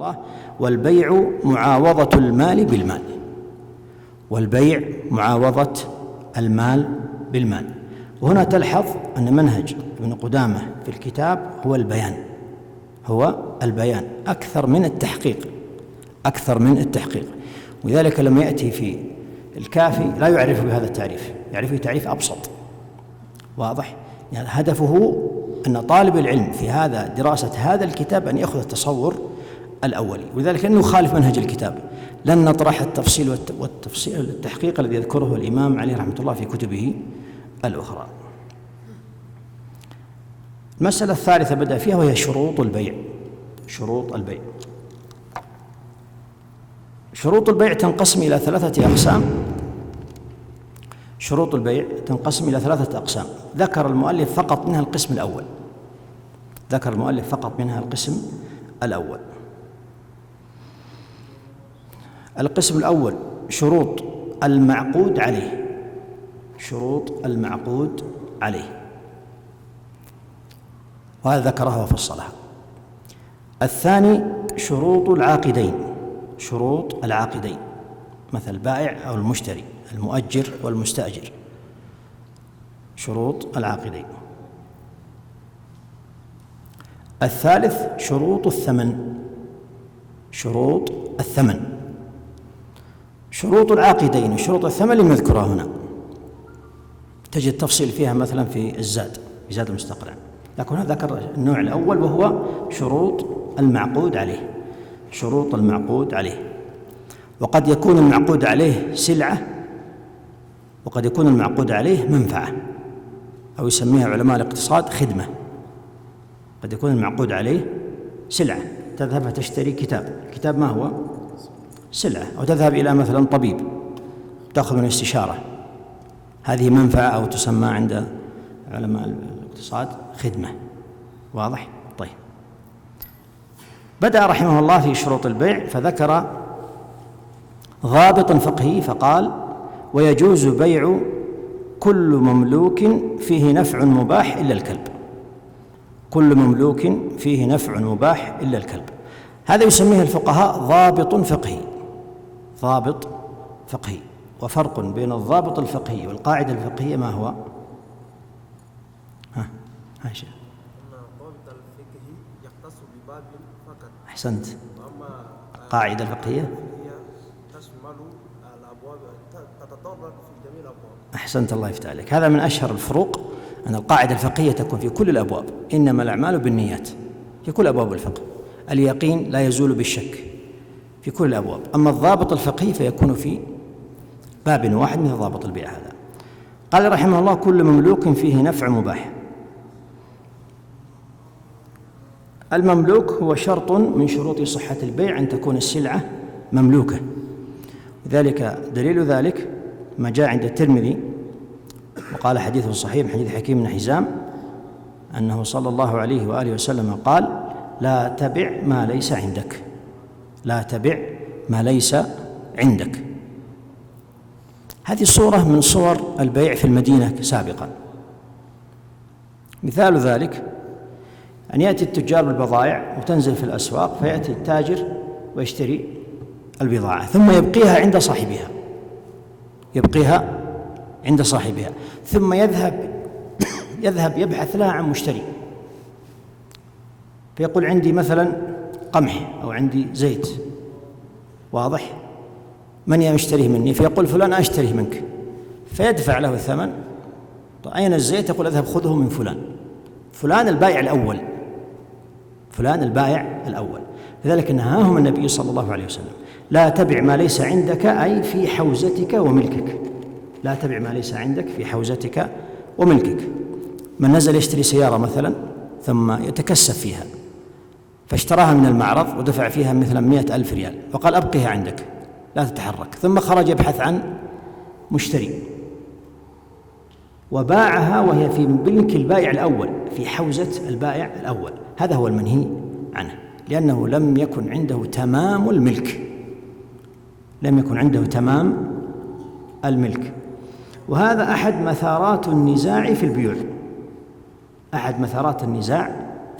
الله: والبيع معاوضة المال بالمال. والبيع معاوضة المال بالمال. وهنا تلحظ أن منهج ابن قدامة في الكتاب هو البيان أكثر من التحقيق. ولذلك لما يأتي في الكافي لا يعرف بهذا التعريف، يعرفه تعريف أبسط واضح. يعني هدفه أن طالب العلم في دراسة هذا الكتاب أن يأخذ التصور الأولي، ولذلك أنه يخالف منهج الكتاب. لن نطرح التفصيل التحقيق الذي يذكره الإمام عليه رحمة الله في كتبه الأخرى. المسألة الثالثة بدأ فيها وهي شروط البيع. شروط البيع تنقسم إلى 3 أقسام. شروط البيع تنقسم إلى 3 أقسام، ذكر المؤلف فقط منها القسم الأول. القسم الأول شروط المعقود عليه، وهذا ذكرها وفصلها. الثاني شروط العاقدين، مثل البائع أو المشتري، المؤجر والمستأجر، شروط العاقدين. الثالث شروط الثمن. شروط العاقدين وشروط الثمن لم يذكرها هنا، تجد تفصيل فيها مثلا في زاد المستقنع، لكن هذا ذكر النوع الأول وهو شروط المعقود عليه. وقد يكون المعقود عليه سلعة، وقد يكون المعقود عليه منفعة، أو يسميها علماء الاقتصاد خدمة. قد يكون المعقود عليه سلعة، تذهب تشتري كتاب ما هو سلعة، أو تذهب إلى مثلا طبيب تأخذ من استشارة، هذه منفعة، أو تسمى عند علماء الاقتصاد خدمة. واضح؟ طيب، بدأ رحمه الله في شروط البيع فذكر ضابط فقهي فقال: ويجوز بيع كل مملوك فيه نفع مباح إلا الكلب. هذا يسميه الفقهاء ضابط فقهي. وفرق بين الضابط الفقهي والقاعدة الفقهية ما هو؟ عائشة. الضابط الفقهي يختص بباب فقط. أحسنت. القاعدة الفقهية تشمل الأبواب، تتطرق في جميع الأبواب. أحسنت، الله يفتح عليك. هذا من أشهر الفروق، أن القاعدة الفقهية تكون في كل الأبواب، إنما الأعمال بالنيات، في كل أبواب الفقه. اليقين لا يزول بالشك في كل الأبواب. أما الضابط الفقهي فيكون في باب واحد من ضابط البيع. هذا قال رحمه الله: كل مملوك فيه نفع مباح. المملوك هو شرط من شروط صحة البيع أن تكون السلعة مملوكة. لذلك دليل ذلك ما جاء عند الترمذي وقال حديث صحيح من حديث حكيم بن حزام أنه صلى الله عليه وآله وسلم قال: لا تبع ما ليس عندك. هذه صورة من صور البيع في المدينة سابقا. مثال ذلك أن يأتي التجار بالبضائع وتنزل في الأسواق، فيأتي التاجر ويشتري البضاعة ثم يبقيها عند صاحبها، ثم يذهب يبحث لها عن مشتري، فيقول: عندي مثلا قمح أو عندي زيت، واضح؟ من يشتريه مني؟ فيقول: فلان أشتريه منك، فيدفع له الثمن. أين الزيت؟ يقول: أذهب خذه من فلان البائع الأول. لذلك نهاهم النبي صلى الله عليه وسلم: لا تبع ما ليس عندك، أي في حوزتك وملكك. لا تبع ما ليس عندك في حوزتك وملكك. من نزل يشتري سيارة مثلا ثم يتكسب فيها، فاشتراها من المعرض ودفع فيها مثلا 100,000 ريال، وقال: أبقيها عندك لا تتحرك، ثم خرج يبحث عن مشتري وباعها وهي في ملك البائع الأول، في حوزة البائع الأول. هذا هو المنهي عنه، لأنه لم يكن عنده تمام الملك. وهذا أحد مثارات النزاع في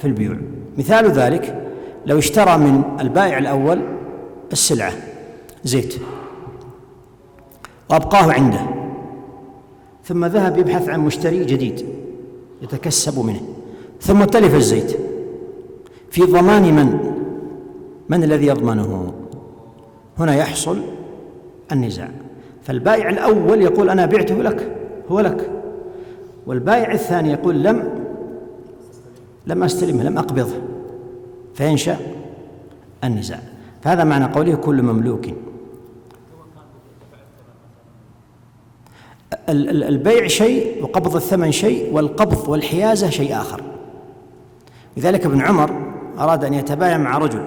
البيوع. مثال ذلك لو اشترى من البائع الأول السلعة زيت وأبقاه عنده، ثم ذهب يبحث عن مشتري جديد يتكسب منه، ثم تلف الزيت، في ضمان من الذي يضمنه؟ هنا يحصل النزاع. فالبائع الأول يقول أنا بعته لك، هو لك، والبائع الثاني يقول لم أستلمه، لم أقبضه، فينشأ النزاع. فهذا معنى قوله كل مملوك. البيع شيء وقبض الثمن شيء، والقبض والحيازة شيء آخر. لذلك ابن عمر أراد أن يتبايع مع رجل،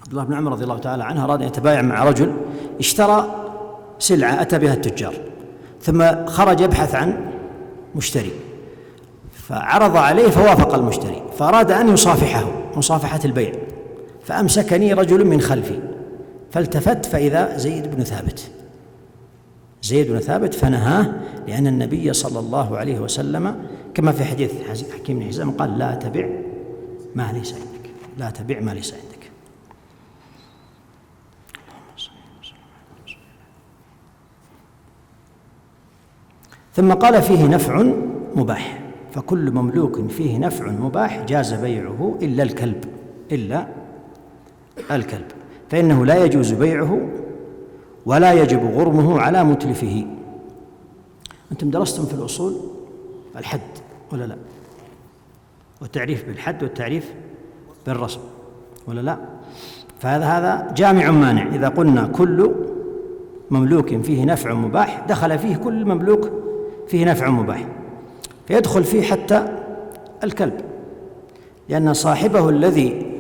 عبد الله بن عمر رضي الله تعالى عنه أراد أن يتبايع مع رجل اشترى سلعة أتى بها التجار، ثم خرج يبحث عن مشتري، فعرض عليه فوافق المشتري، فأراد أن يصافحه مصافحة البيع، فأمسكني رجل من خلفي، فالتفت فإذا زيد بن ثابت فنهاه، لأن النبي صلى الله عليه وسلم كما في حديث حكيم بن حزام قال لا تبع ما ليس عندك، لا تبع ما ليس عندك. ثم قال فيه نفع مباح، فكل مملوك فيه نفع مباح جاز بيعه إلا الكلب، فإنه لا يجوز بيعه ولا يجب غرمه على متلفه. أنتم درستم في الأصول الحد ولا لا؟ والتعريف بالحد والتعريف بالرسم ولا لا؟ فهذا جامع مانع. إذا قلنا كل مملوك فيه نفع مباح دخل فيه كل مملوك فيه نفع مباح، فيدخل فيه حتى الكلب، لأن صاحبه الذي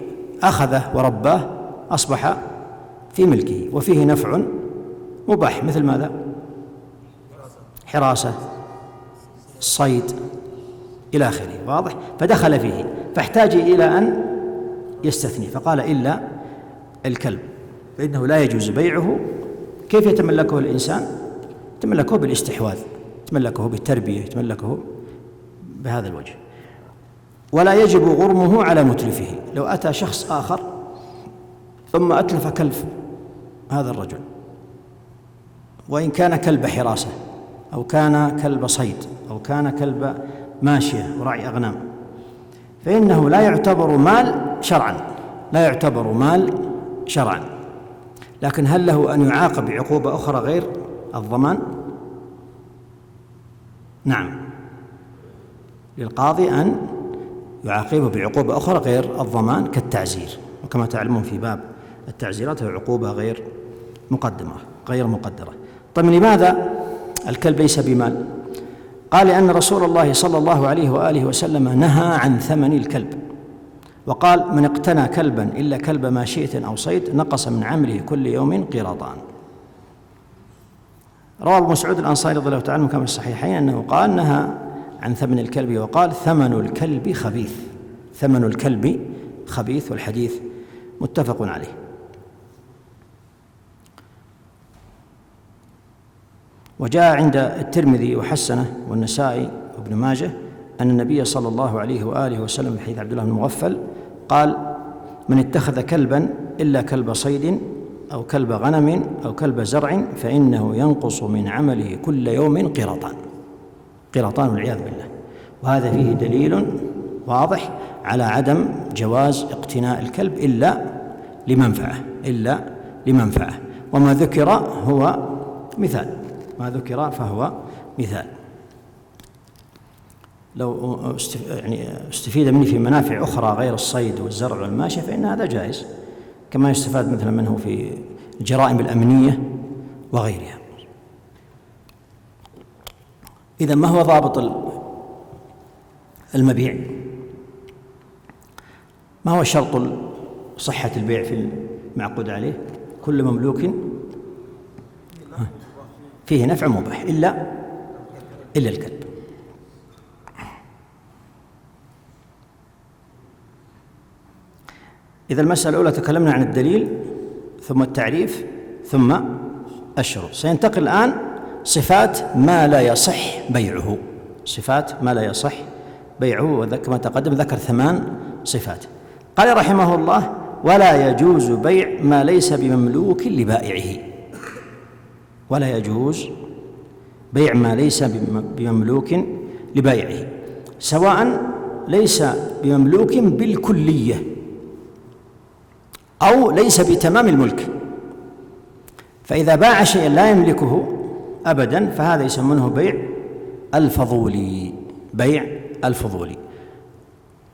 أخذه ورباه أصبح في ملكه وفيه نفع مباح، مثل ماذا؟ حراسة، الصيد إلى آخره، واضح؟ فدخل فيه، فاحتاج إلى أن يستثني، فقال إلا الكلب، فإنه لا يجوز بيعه. كيف يتملكه الإنسان؟ يتملكه بالاستحواذ، يتملكه بالتربية، يتملكه بهذا الوجه، ولا يجب غرمه على متلفه. لو أتى شخص آخر ثم أتلف كلب هذا الرجل، وإن كان كلب حراسة أو كان كلب صيد أو كان كلب ماشية ورعي أغنام، فإنه لا يعتبر مال شرعا، لكن هل له أن يعاقب بعقوبة أخرى غير الضمان؟ نعم، للقاضي أن يعاقبه بعقوبة أخرى غير الضمان كالتعزير، وكما تعلمون في باب التعزيرات عقوبة غير مقدرة. طيب لماذا الكلب ليس بمال؟ قال لأن رسول الله صلى الله عليه وآله وسلم نهى عن ثمن الكلب، وقال من اقتنى كلبا إلا كلب ماشية أو صيد نقص من عمله كل يوم قيراطان. روى أبو مسعود الأنصاري رضي الله تعالى عنه كما في الصحيحين أنه قال نهى عن ثمن الكلب، وقال ثمن الكلب خبيث، والحديث متفق عليه. وجاء عند الترمذي وحسنه والنسائي وابن ماجه أن النبي صلى الله عليه وآله وسلم في حديث عبد الله بن مغفل قال من اتخذ كلبا إلا كلب صيد أو كلب غنم أو كلب زرع فإنه ينقص من عمله كل يوم قيراطان والعياذ بالله. وهذا فيه دليل واضح على عدم جواز اقتناء الكلب إلا لمنفعة، وما ذكر هو مثال، فهو مثال. لو استفيد منه في منافع أخرى غير الصيد والزرع والماشية فإن هذا جائز، كما يستفاد مثلا منه في الجرائم الأمنية وغيرها. إذن ما هو ضابط المبيع؟ ما هو شرط صحة البيع في المعقود عليه؟ كل مملوك فيه نفع مباح إلا الكلب. إذا المسألة الأولى تكلمنا عن الدليل ثم التعريف ثم الشروط، سينتقل الآن صفات ما لا يصح بيعه، وكما تقدم ذكر 8 صفات. قال رحمه الله: ولا يجوز بيع ما ليس بمملوك لبائعه. ولا يجوز بيع ما ليس بمملوك لبائعه، سواء ليس بمملوك بالكلية أو ليس بتمام الملك. فإذا باع شيئا لا يملكه أبدا فهذا يسمونه بيع الفضولي. بيع الفضولي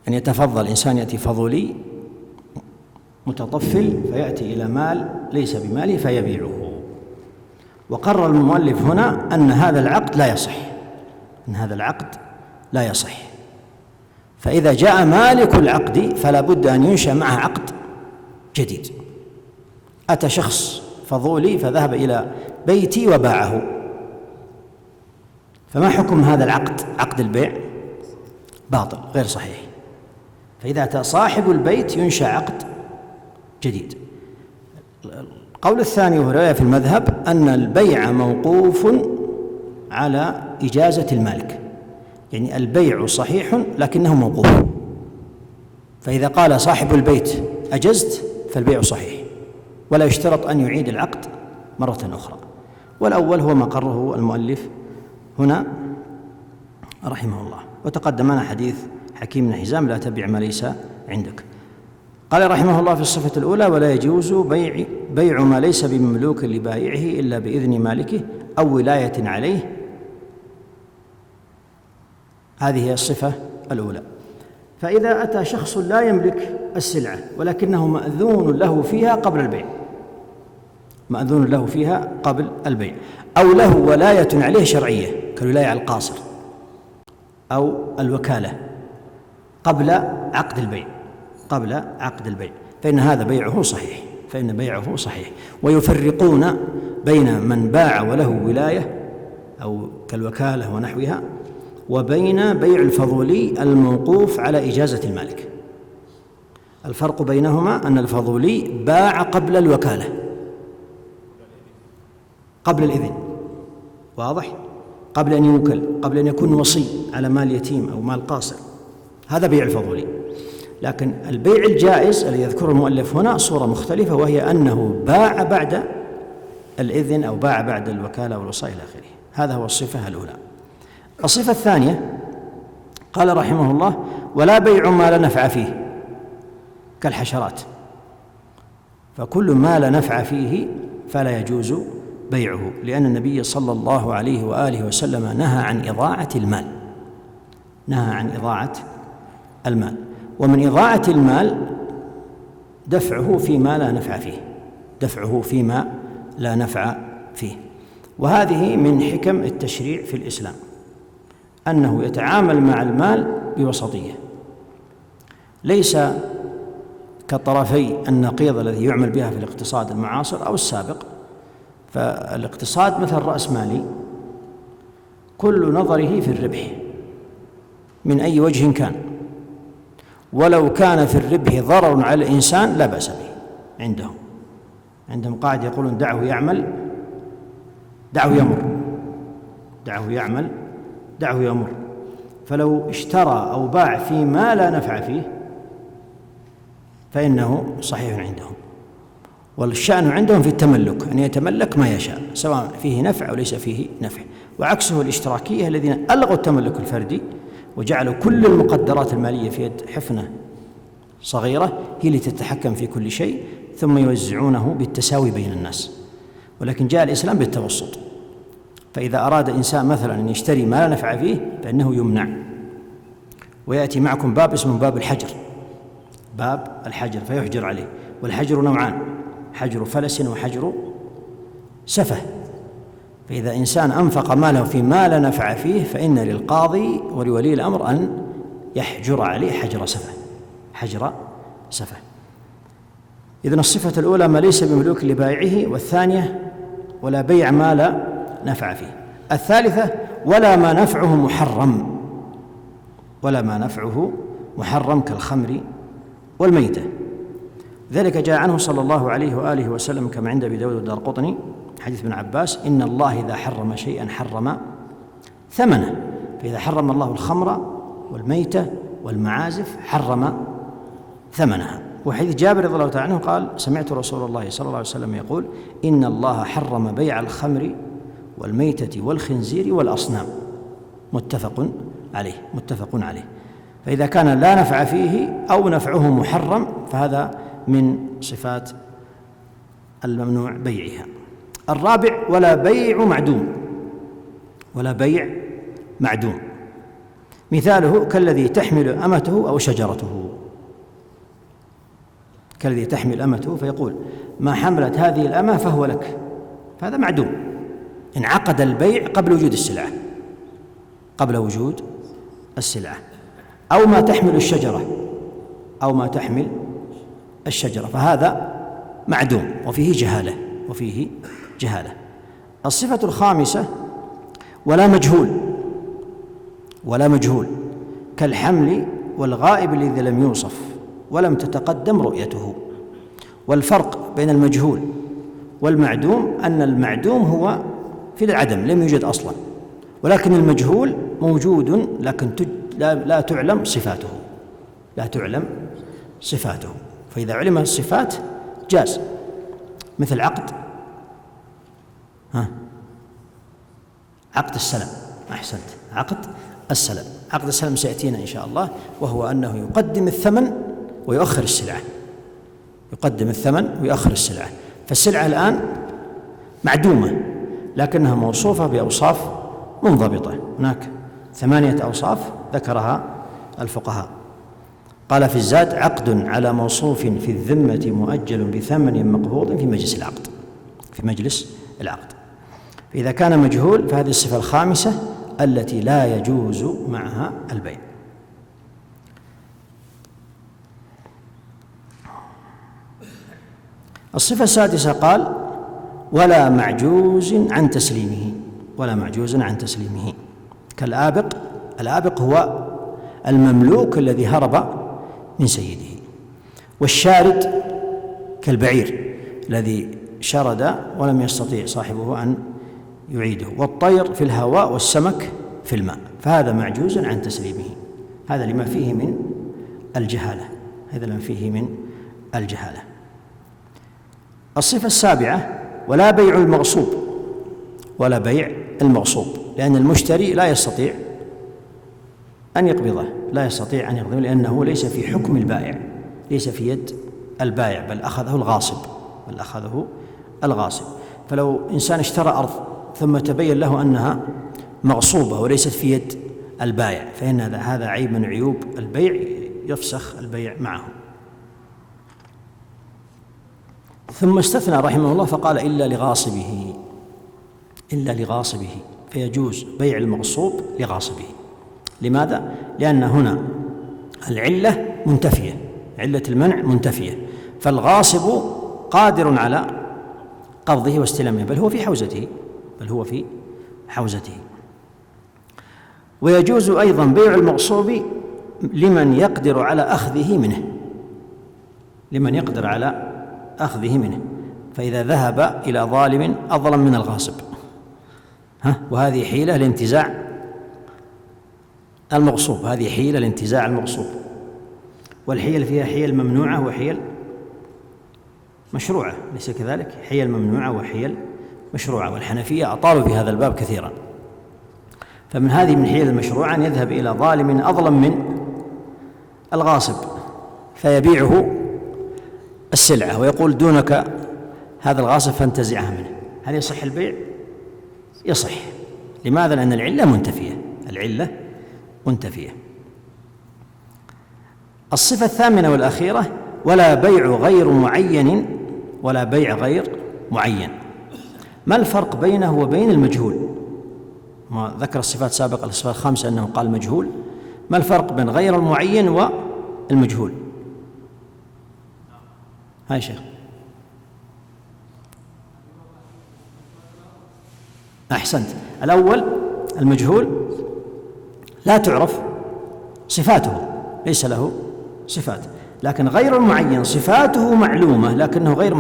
أن يتفضل إنسان، يأتي فضولي متطفل فيأتي إلى مال ليس بماله فيبيعه. وقرر المؤلف هنا أن هذا العقد لا يصح، أن هذا العقد لا يصح. فإذا جاء مالك العقد فلا بد أن ينشأ معه عقد جديد. أتى شخص فضولي فذهب إلى بيتي وباعه، فما حكم هذا العقد؟ عقد البيع باطل غير صحيح. فإذا أتى صاحب البيت ينشأ عقد جديد. القول الثاني وهو رواية في المذهب أن البيع موقوف على إجازة المالك، يعني البيع صحيح لكنه موقوف. فإذا قال صاحب البيت أجزت فالبيع صحيح، ولا يشترط أن يعيد العقد مرة أخرى. والأول هو ما قرره المؤلف هنا رحمه الله. وتقدم لنا حديث حكيم بن حزام: لا تبيع ما ليس عندك. قال رحمه الله في الصفة الأولى: ولا يجوز بيع ما ليس بمملوك لبائعه إلا بإذن مالكه أو ولاية عليه. هذه هي الصفة الأولى. فإذا أتى شخص لا يملك السلعة ولكنه مأذون له فيها قبل البيع، مأذون له فيها قبل البيع، أو له ولاية عليه شرعية كالولاية على القاصر أو الوكالة قبل عقد البيع، قبل عقد البيع، فإن هذا بيعه صحيح، فإن بيعه صحيح. ويفرقون بين من باع وله ولاية أو كالوكالة ونحوها وبين بيع الفضولي الموقوف على إجازة المالك. الفرق بينهما أن الفضولي باع قبل الوكالة، قبل الإذن، واضح؟ قبل أن يوكل، قبل أن يكون وصي على مال يتيم أو مال قاصر، هذا بيع الفضولي. لكن البيع الجائز الذي يذكره المؤلف هنا صورة مختلفة، وهي أنه باع بعد الإذن أو باع بعد الوكالة والوصاية إلى آخره. هذا هو الصفة الأولى. الصفة الثانية قال رحمه الله: ولا بيع ما لا نفع فيه كالحشرات، فكل ما لا نفع فيه فلا يجوز بيعه، لأن النبي صلى الله عليه وآله وسلم نهى عن إضاعة المال، نهى عن إضاعة المال. ومن إضاعة المال دفعه فيما لا نفع فيه، دفعه فيما لا نفع فيه. وهذه من حكم التشريع في الإسلام، أنه يتعامل مع المال بوسطية، ليس كطرفي النقيض الذي يعمل بها في الاقتصاد المعاصر أو السابق. فالاقتصاد مثل رأس مالي، كل نظره في الربح من أي وجه كان، ولو كان في الربح ضرر على الإنسان لا بأس به. عندهم قاعدة يقولون: دعه يعمل دعه يمر، دعه يعمل دعه يمر. فلو اشترى أو باع فيما لا نفع فيه فإنه صحيح عندهم. والشأن عندهم في التملك، أن يتملك ما يشاء سواء فيه نفع أو ليس فيه نفع. وعكسه الاشتراكية الذين ألغوا التملك الفردي وجعلوا كل المقدرات المالية في يد حفنة صغيرة هي اللي تتحكم في كل شيء، ثم يوزعونه بالتساوي بين الناس. ولكن جاء الإسلام بالتوسط، فإذا أراد إنسان مثلا أن يشتري ما لا نفع فيه فإنه يمنع. ويأتي معكم باب اسمه باب الحجر، باب الحجر، فيحجر عليه. والحجر نوعان: حجر فلس وحجر سفه. فإذا إنسان أنفق ماله في ما لا نفع فيه فإن للقاضي ولولي الأمر أن يحجر عليه حجر سفه، حجر سفه. إذن الصفة الأولى ما ليس بملوك لبائعه، والثانية ولا بيع ما لا نفع فيه. الثالثة ولا ما نفعه محرم، ولا ما نفعه محرم كالخمر والميتة. ذلك جاء عنه صلى الله عليه وآله وسلم كما عند أبي داود والدارقطني حديث ابن عباس: إن الله إذا حرم شيئا حرم ثمنه. فإذا حرم الله الخمر والميتة والمعازف حرم ثمنها. وحديث جابر رضي الله تعالى عنه قال: سمعت رسول الله صلى الله عليه وسلم يقول: إن الله حرم بيع الخمر والميتة والخنزير والأصنام. متفق عليه. فإذا كان لا نفع فيه أو نفعه محرم فهذا من صفات الممنوع بيعها. الرابع: ولا بيع معدوم. مثاله كالذي تحمل أمته أو شجرته، كالذي تحمل أمته فيقول: ما حملت هذه الأمة فهو لك، فهذا معدوم. انعقد البيع قبل وجود السلعة. أو ما تحمل الشجرة فهذا معدوم وفيه جهالة. الصفة الخامسة: ولا مجهول كالحمل والغائب الذي لم يوصف ولم تتقدم رؤيته. والفرق بين المجهول والمعدوم أن المعدوم هو في العدم لم يوجد أصلا، ولكن المجهول موجود لكن لا تعلم صفاته. فإذا علم الصفات جاز، مثل عقد السلم. أحسنت. عقد السلم سيأتينا إن شاء الله، وهو أنه يقدم الثمن ويؤخر السلعة. فالسلعة الآن معدومة لكنها موصوفة بأوصاف منضبطة. هناك 8 أوصاف ذكرها الفقهاء. قال في الزاد: عقد على موصوف في الذمة مؤجل بثمن مقبوض في مجلس العقد. فإذا كان مجهول فهذه الصفة الخامسة التي لا يجوز معها البيع. الصفة السادسة قال: ولا معجوز عن تسليمه. كالآبق. الآبق هو المملوك الذي هرب من سيده. والشارد كالبعير الذي شرد ولم يستطيع صاحبه أن يعيده. والطير في الهواء والسمك في الماء، فهذا معجوز عن تسليمه. هذا لما فيه من الجهالة. الصفة السابعة: ولا بيع المغصوب، لأن المشتري لا يستطيع أن يقبضه، لأنه ليس في حكم البائع، ليس في يد البائع، بل أخذه الغاصب. فلو إنسان اشترى أرض ثم تبين له أنها مغصوبة وليست في يد البائع فإن هذا عيب من عيوب البيع، يفسخ البيع معه. ثم استثنى رحمه الله فقال: إلا لغاصبه، فيجوز بيع المغصوب لغاصبه. لماذا؟ لأن هنا العلة منتفية، علة المنع منتفية، فالغاصب قادر على قبضه واستلامه، بل هو في حوزته. ويجوز أيضا بيع المغصوب لمن يقدر على أخذه منه، فإذا ذهب إلى ظالم أظلم من الغاصب، وهذه حيلة لانتزاع المغصوب، والحيل فيها حيل ممنوعة وحيل مشروعة، ليس كذلك؟ حيل ممنوعة وحيل مشروعة، والحنفية أطالوا في هذا الباب كثيرا. فمن هذه من حيل المشروعة أن يذهب إلى ظالم أظلم من الغاصب فيبيعه السلعة ويقول: دونك هذا الغاصب فانتزعها منه. هل يصح البيع؟ يصح. لماذا؟ لأن العلة منتفية. الصفة الثامنة والأخيرة: ولا بيع غير معين. ما الفرق بينه وبين المجهول؟ ما ذكر الصفات سابقا، الصفات الخامسة أنه قال مجهول. ما الفرق بين غير المعين والمجهول؟ هاي شيخ. أحسنت. الأول المجهول لا تعرف صفاته، ليس له صفات، لكن غير المعين صفاته معلومة لكنه غير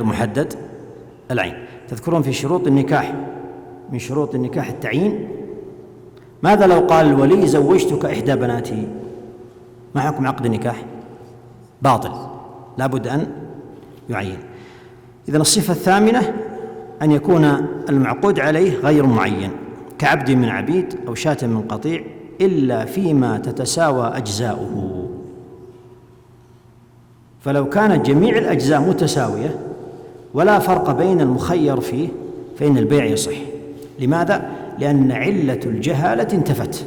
محدد العين. تذكرون في شروط النكاح، من شروط النكاح التعيين. ماذا لو قال الولي: زوجتك إحدى بناتي؟ ما حكم عقد النكاح؟ باطل، لا بد أن يعين. إذن الصفة الثامنة أن يكون المعقود عليه غير معين، كعبد من عبيد أو شاة من قطيع، إلا فيما تتساوى أجزاؤه. فلو كانت جميع الأجزاء متساوية ولا فرق بين المخير فيه فإن البيع يصح. لماذا؟ لأن علة الجهالة انتفت.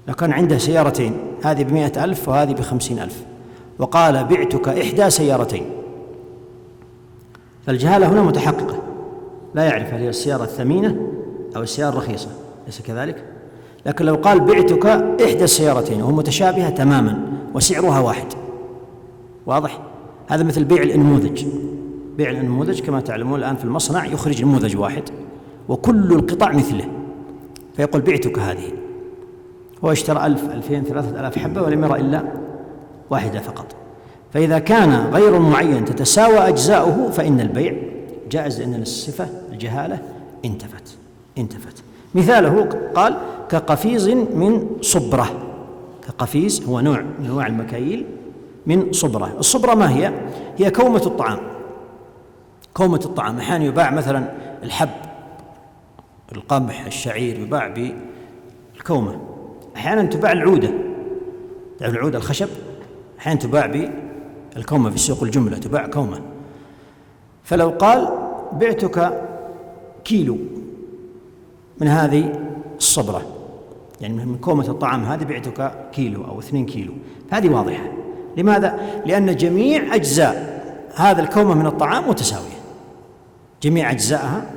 لو كان عنده سيارتين، هذه ب100,000 وهذه ب50,000، وقال بعتك إحدى سيارتين، فالجهالة هنا متحققة، لا يعرف هل هي السيارة الثمينة أو السيارة الرخيصة، ليس كذلك؟ لكن لو قال بعتك إحدى السيارتين وهو متشابهة تماما وسعرها واحد، واضح؟ هذا مثل بيع الأنموذج. بيع الأنموذج كما تعلمون الآن في المصنع يخرج نموذج واحد وكل القطع مثله، فيقول بعتك هذه، هو اشترى 1000 2000 3000 حبة ولم يرى إلا واحدة فقط. فإذا كان غير معين تتساوى أجزاؤه فإن البيع جائز، لأن الصفة الجهالة انتفت. مثاله قال كقفيز من صبرة. كقفيز هو نوع من أنواع المكاييل من صبرة. الصبرة ما هي؟ هي كومة الطعام. كومة الطعام أحيانا يباع مثلا الحب، القمح، الشعير يباع بالكومة، أحيانا تباع العودة، يعني العودة الخشب أحيانا تباع بالكومة، في سوق الجملة تباع كومة. فلو قال بعتك كيلو من هذه الصبرة، يعني من كومة الطعام هذه بعتك كيلو أو 2 كيلو، فهذه واضحة. لماذا؟ لأن جميع أجزاء هذا الكومة من الطعام متساوية، جميع أجزائها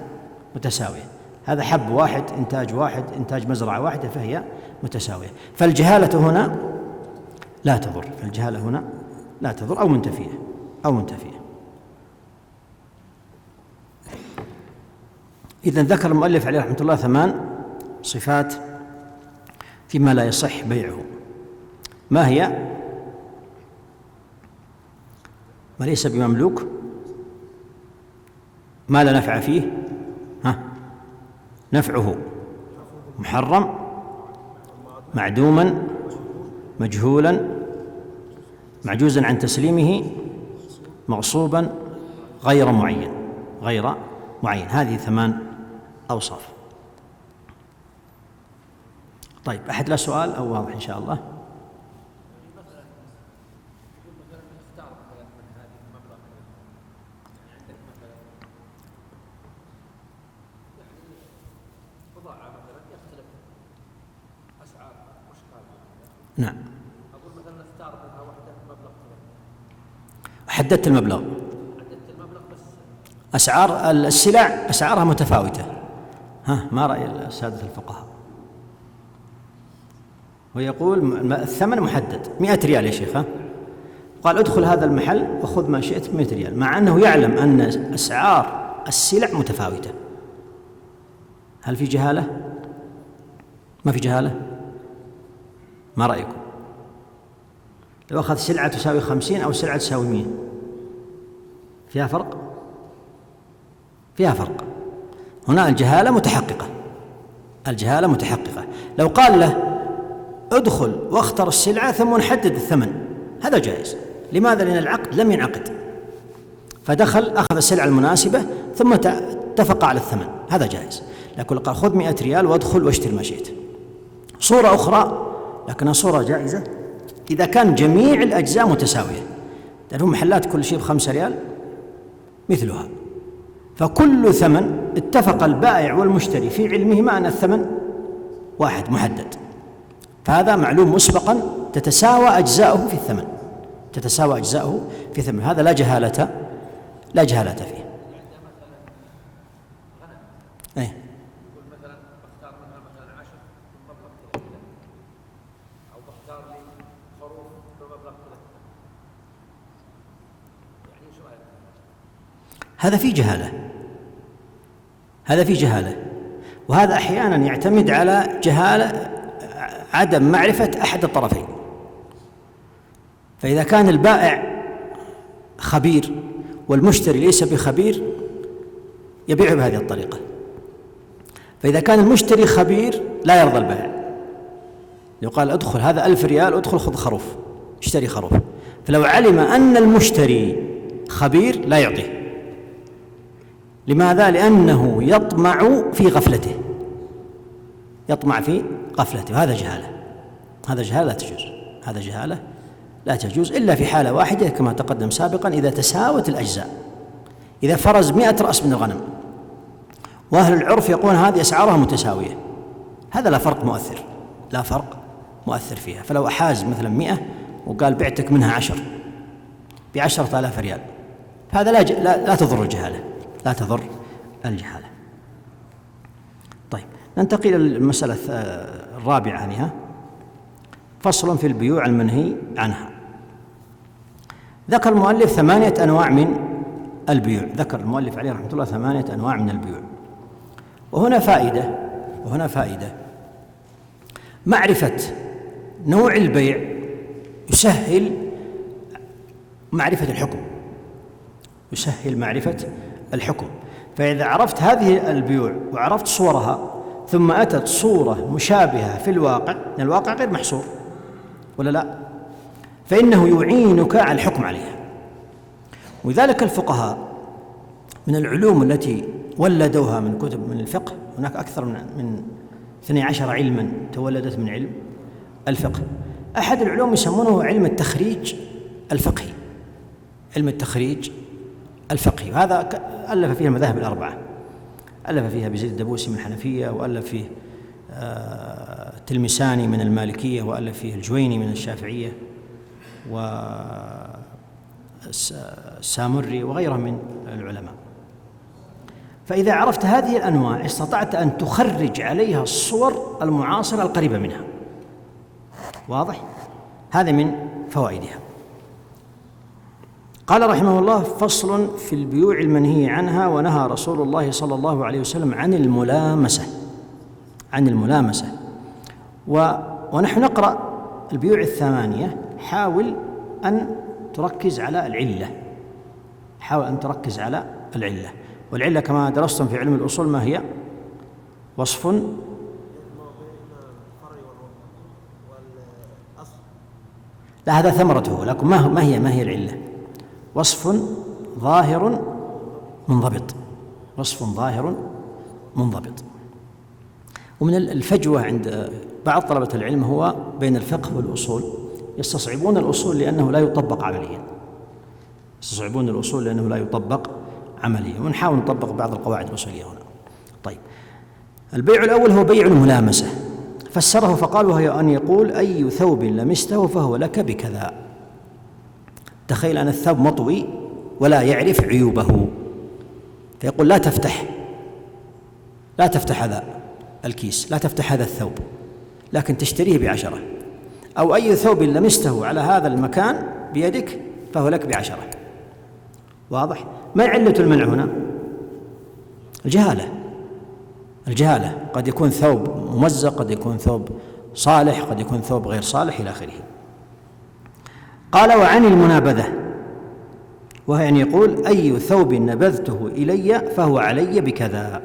متساوية. هذا حب واحد، إنتاج واحد، إنتاج مزرعة واحدة، فهي متساوية. فالجهالة هنا لا تضر، فالجهالة هنا لا تضر أو منتفية. إذن ذكر المؤلف عليه رحمة الله 8 صفات فيما لا يصح بيعه. ما هي؟ ما ليس بمملوك، ما لا نفع فيه، نفعه محرم، معدوما، مجهولا، معجوزا عن تسليمه، مغصوبا، غير معين. هذه 8 أوصاف. طيب، أحد له سؤال أو واضح إن شاء الله؟ نعم. أقول مثلا نختار منها واحدة مبلغ كذا. حددت المبلغ بس أسعار السلع أسعارها متفاوتة. ما رأي السادة الفقهاء؟ ويقول الثمن محدد 100 ريال يا شيخ، قال ادخل هذا المحل وخذ ما شئت 100 ريال، مع أنه يعلم أن أسعار السلع متفاوتة. هل في جهالة؟ ما في جهالة؟ ما رأيكم؟ لو أخذ سلعة تساوي 50 أو سلعة تساوي 100 فيها فرق؟ فيها فرق. هنا الجهالة متحققة. لو قال له ادخل واختر السلعة ثم نحدد الثمن، هذا جائز. لماذا؟ لأن العقد لم ينعقد، فدخل أخذ السلعة المناسبة ثم اتفق على الثمن، هذا جائز. لكن قال خذ 100 ريال وادخل واشتري ما شئت. صورة أخرى لكنها صورة جائزة إذا كان جميع الأجزاء متساوية، لأنه محلات كل شيء ب5 ريال مثلها، فكل ثمن اتفق البائع والمشتري في علمهما أن الثمن واحد محدد، فهذا معلوم مسبقا تتساوى أجزاؤه في الثمن، هذا لا جهالة فيه. أي. هذا في جهالة، وهذا أحيانا يعتمد على جهالة عدم معرفة أحد الطرفين. فإذا كان البائع خبير والمشتري ليس بخبير يبيع بهذه الطريقة، فإذا كان المشتري خبير لا يرضى البائع، يقال ادخل هذا 1000 ريال، ادخل خذ خروف، اشتري خروف. فلو علم أن المشتري خبير لا يعطيه. لماذا؟ لأنه يطمع في غفلته، يطمع في غفلته، وهذا جهالة. هذا جهالة لا تجوز، هذا جهالة لا تجوز إلا في حالة واحدة كما تقدم سابقا، إذا تساوت الأجزاء. إذا فرز 100 رأس من الغنم وأهل العرف يقولون هذه أسعارها متساوية، هذا لا فرق مؤثر، لا فرق مؤثر فيها. فلو أحاز مثلا 100 وقال بعتك منها 10 ب10,000 ريال، هذا لا تضر الجهالة، لا تضر الجهالة. طيب، ننتقل إلى المسألة الرابعة عنها، فصل في البيوع المنهي عنها. ذكر المؤلف 8 أنواع من البيوع، ذكر المؤلف عليه رحمة الله 8 أنواع من البيوع. وهنا فائدة معرفة نوع البيع يسهل معرفة الحكم، يسهل معرفة الحكم. فإذا عرفت هذه البيوع وعرفت صورها ثم أتت صورة مشابهة في الواقع، الواقع غير محصور ولا لا، فإنه يعينك على الحكم عليها. ولذلك الفقهاء من العلوم التي ولدوها من كتب من الفقه، هناك أكثر من 12 علما تولدت من علم الفقه. أحد العلوم يسمونه علم التخريج الفقهي، علم التخريج الفقهي، وهذا ألف فيه المذاهب الأربعة، ألف فيها بزيد الدبوسي من الحنفية، وألف فيه التلمساني من المالكية، وألف فيه الجويني من الشافعية، والسامري وغيره من العلماء. فإذا عرفت هذه الأنواع استطعت أن تخرج عليها الصور المعاصرة القريبة منها. واضح؟ هذا من فوائدها. قال رحمه الله: فصل في البيوع المنهي عنها. ونهى رسول الله صلى الله عليه وسلم عن الملامسة. ونحن نقرأ البيوع 8. حاول أن تركز على العلة، والعلة كما درستم في علم الأصول ما هي؟ وصف، لا هذا ثمرته، لكن ما هي العلة؟ وصف ظاهر منضبط، وصف ظاهر منضبط. ومن الفجوة عند بعض طلبة العلم هو بين الفقه والأصول، يستصعبون الأصول لأنه لا يطبق عمليا، ونحاول نطبق بعض القواعد الأصولية هنا. طيب، البيع الأول هو بيع الملامسة، فسره فقال: وهي أن يقول أي ثوب لمسته فهو لك بكذا. تخيل أن الثوب مطوي ولا يعرف عيوبه، فيقول لا تفتح هذا الكيس، لا تفتح هذا الثوب، لكن تشتريه ب10. أو أي ثوب لمسته على هذا المكان بيدك فهو لك ب10. واضح؟ ما علة المنع هنا؟ الجهالة. قد يكون ثوب ممزق، قد يكون ثوب صالح، قد يكون ثوب غير صالح إلى آخره. قال: وعن المنابذة، وهي أن يقول أي ثوب نبذته إلي فهو علي بكذا،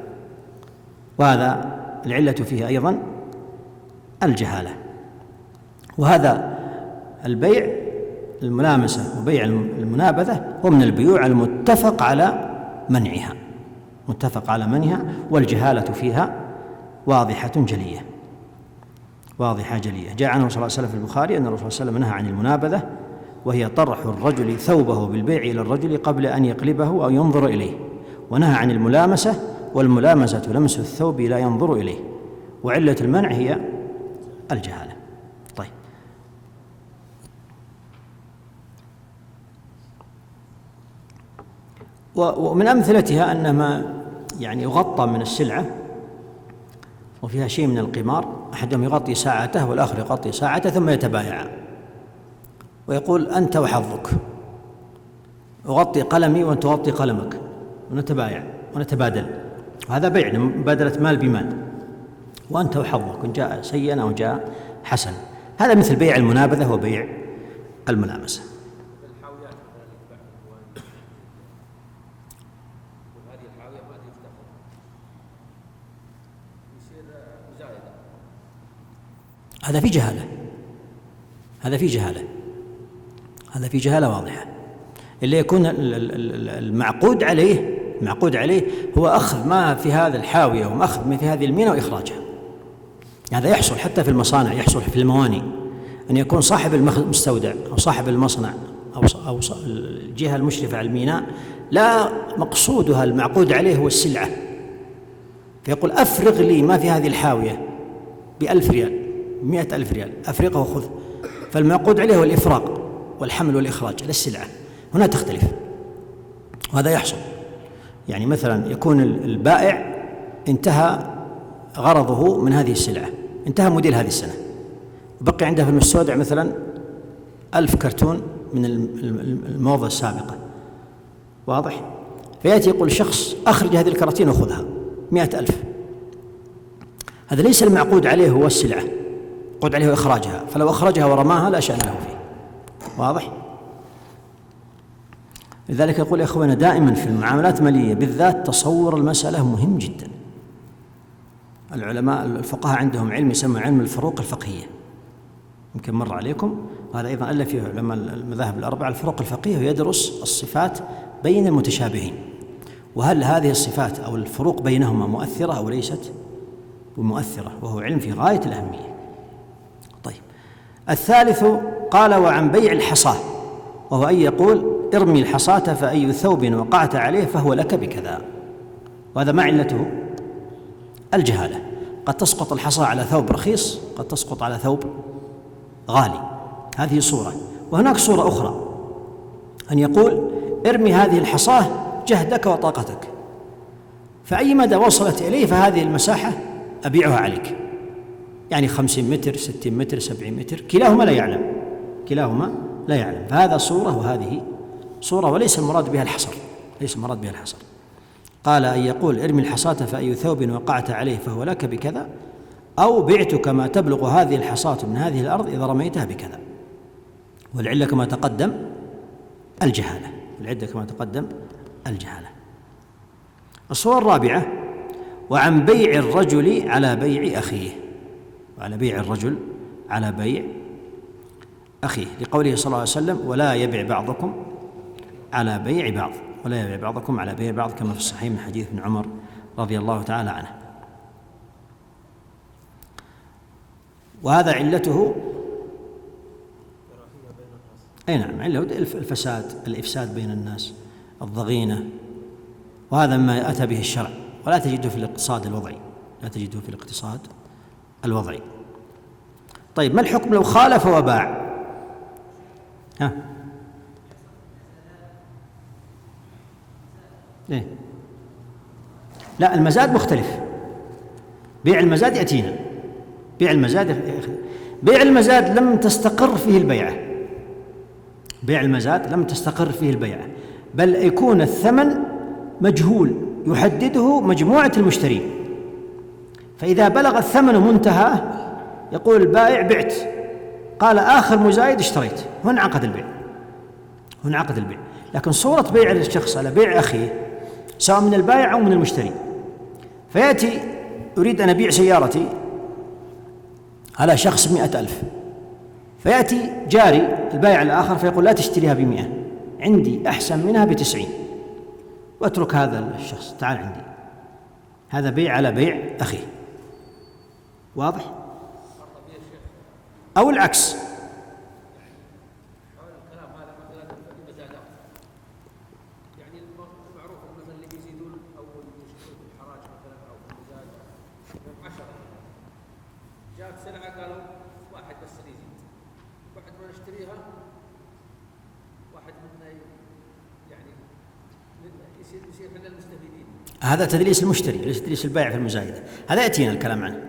وهذا العلة فيه أيضا الجهالة. وهذا البيع الملامسة وبيع المنابذة هو من البيوع المتفق على منعها، والجهالة فيها واضحة جلية. جاء عنه صلى الله عليه وسلم في البخاري أن الرسول صلى الله عليه وسلم نهى عن المنابذة، وهي طرح الرجل ثوبه بالبيع إلى الرجل قبل أن يقلبه أو ينظر إليه. ونهى عن الملامسة، والملامسة لمس الثوب لا ينظر إليه. وعلة المنع هي الجهالة. طيب، ومن أمثلتها أن ما يغطى من السلعة وفيها شيء من القمار، أحدهم يغطي ساعته والآخر يغطي ساعته ثم يتبايعان، ويقول أنت وحظك، أغطي قلمي وأنت تغطي قلمك، ونتبايع ونتبادل، وهذا بيع، مبادلة مال بمال، وأنت وحظك، إن جاء سيئا أو جاء حسن. هذا مثل بيع المنابذة وبيع الملامسة. هذا في جهالة، هذا في جهالة، هذا في جهالة واضحة. اللي يكون المعقود عليه هو أخذ ما في هذا الحاوية وأخذ ما في هذه الميناء وإخراجها. هذا يحصل حتى في المصانع، يحصل في المواني، أن يكون صاحب المستودع أو صاحب المصنع أو الجهة المشرفة على الميناء لا مقصودها المعقود عليه هو السلعة، فيقول أفرغ لي ما في هذه الحاوية ب1000 ريال 100,000 ريال، أفرغه وخذ. فالمعقود عليه هو الإفراغ والحمل والإخراج للسلعة. هنا تختلف، وهذا يحصل. يعني مثلا يكون البائع انتهى غرضه من هذه السلعة، انتهى موديل هذه السنة، وبقي عنده في المستودع مثلا 1000 كرتون من الموضة السابقة، واضح؟ فيأتي يقول شخص أخرج هذه الكراتين وخذها 100,000. هذا ليس المعقود عليه هو السلعة، المعقود عليه هو إخراجها، فلو أخرجها ورماها لا شأن له فيه، واضح؟ لذلك يقول يا أخوانا دائما في المعاملات المالية بالذات تصور المسألة مهم جدا. العلماء الفقهاء عندهم علم يسمى علم الفروق الفقهية، يمكن مر عليكم، وهذا أيضا ألف فيه علماء المذاهب الأربعة الفروق الفقهية، ويدرس الصفات بين المتشابهين، وهل هذه الصفات أو الفروق بينهما مؤثرة أو ليست بمؤثرة، وهو علم في غاية الأهمية. طيب، الثالث قال وعن بيع الحصاة، وهو أن يقول ارمي الحصاة فأي ثوب وقعت عليه فهو لك بكذا. وهذا ما علته؟ الجهالة. قد تسقط الحصاة على ثوب رخيص، قد تسقط على ثوب غالي، هذه صورة. وهناك صورة أخرى أن يقول ارمي هذه الحصاة جهدك وطاقتك، فأي مدى وصلت إليه فهذه المساحة أبيعها عليك، يعني 50 متر 60 متر 70 متر، كلاهما لا يعلم، كلاهما لا يعلم. فهذا صورة وهذه صورة، وليس المراد بها الحصر، ليس المراد بها الحصر. قال أن يقول ارمي الحصاة فأي ثوب وقعت عليه فهو لك بكذا، أو بعتك ما تبلغ هذه الحصاة من هذه الأرض إذا رميتها بكذا. والعلة كما تقدم الجهالة، العلة كما تقدم الجهالة. الصورة الرابعة وعن بيع الرجل على بيع أخيه، وعلى بيع الرجل على بيع أخيه، لقوله صلى الله عليه وسلم ولا يبيع بعضكم على بيع بعض، ولا يبيع بعضكم على بيع بعض، كما في الصحيح من حديث ابن عمر رضي الله تعالى عنه. وهذا علته أي نعم، علته الفساد، الإفساد بين الناس، الضغينة، وهذا ما أتى به الشرع، ولا تجده في الاقتصاد الوضعي، لا تجده في الاقتصاد الوضعي. طيب، ما الحكم لو خالف وباع؟ إيه؟ لا، المزاد مختلف، بيع المزاد يأتينا، بيع المزاد لم تستقر فيه البيعة، بيع المزاد لم تستقر فيه البيعة، بل يكون الثمن مجهول يحدده مجموعة المشترين، فإذا بلغ الثمن منتهى يقول البائع بعت، قال آخر مزايد اشتريت، هنا عقد البيع، هنا عقد البيع. لكن صورة بيع الشخص على بيع أخيه سواء من البائع أو من المشتري، فيأتي أريد أن أبيع سيارتي على شخص 100,000، فيأتي جاري البائع الآخر فيقول لا تشتريها ب100، عندي أحسن منها ب90، وأترك هذا الشخص، تعال عندي. هذا بيع على بيع أخيه، واضح؟ أو العكس، جاءت سلعة قالوا واحد بس يزيد، واحد ما نشتريها، واحد منا يعني يصير من المستفيدين. هذا تدليس المشتري، ليس تدليس البائع في المزايدة، هذا يأتينا الكلام عنه،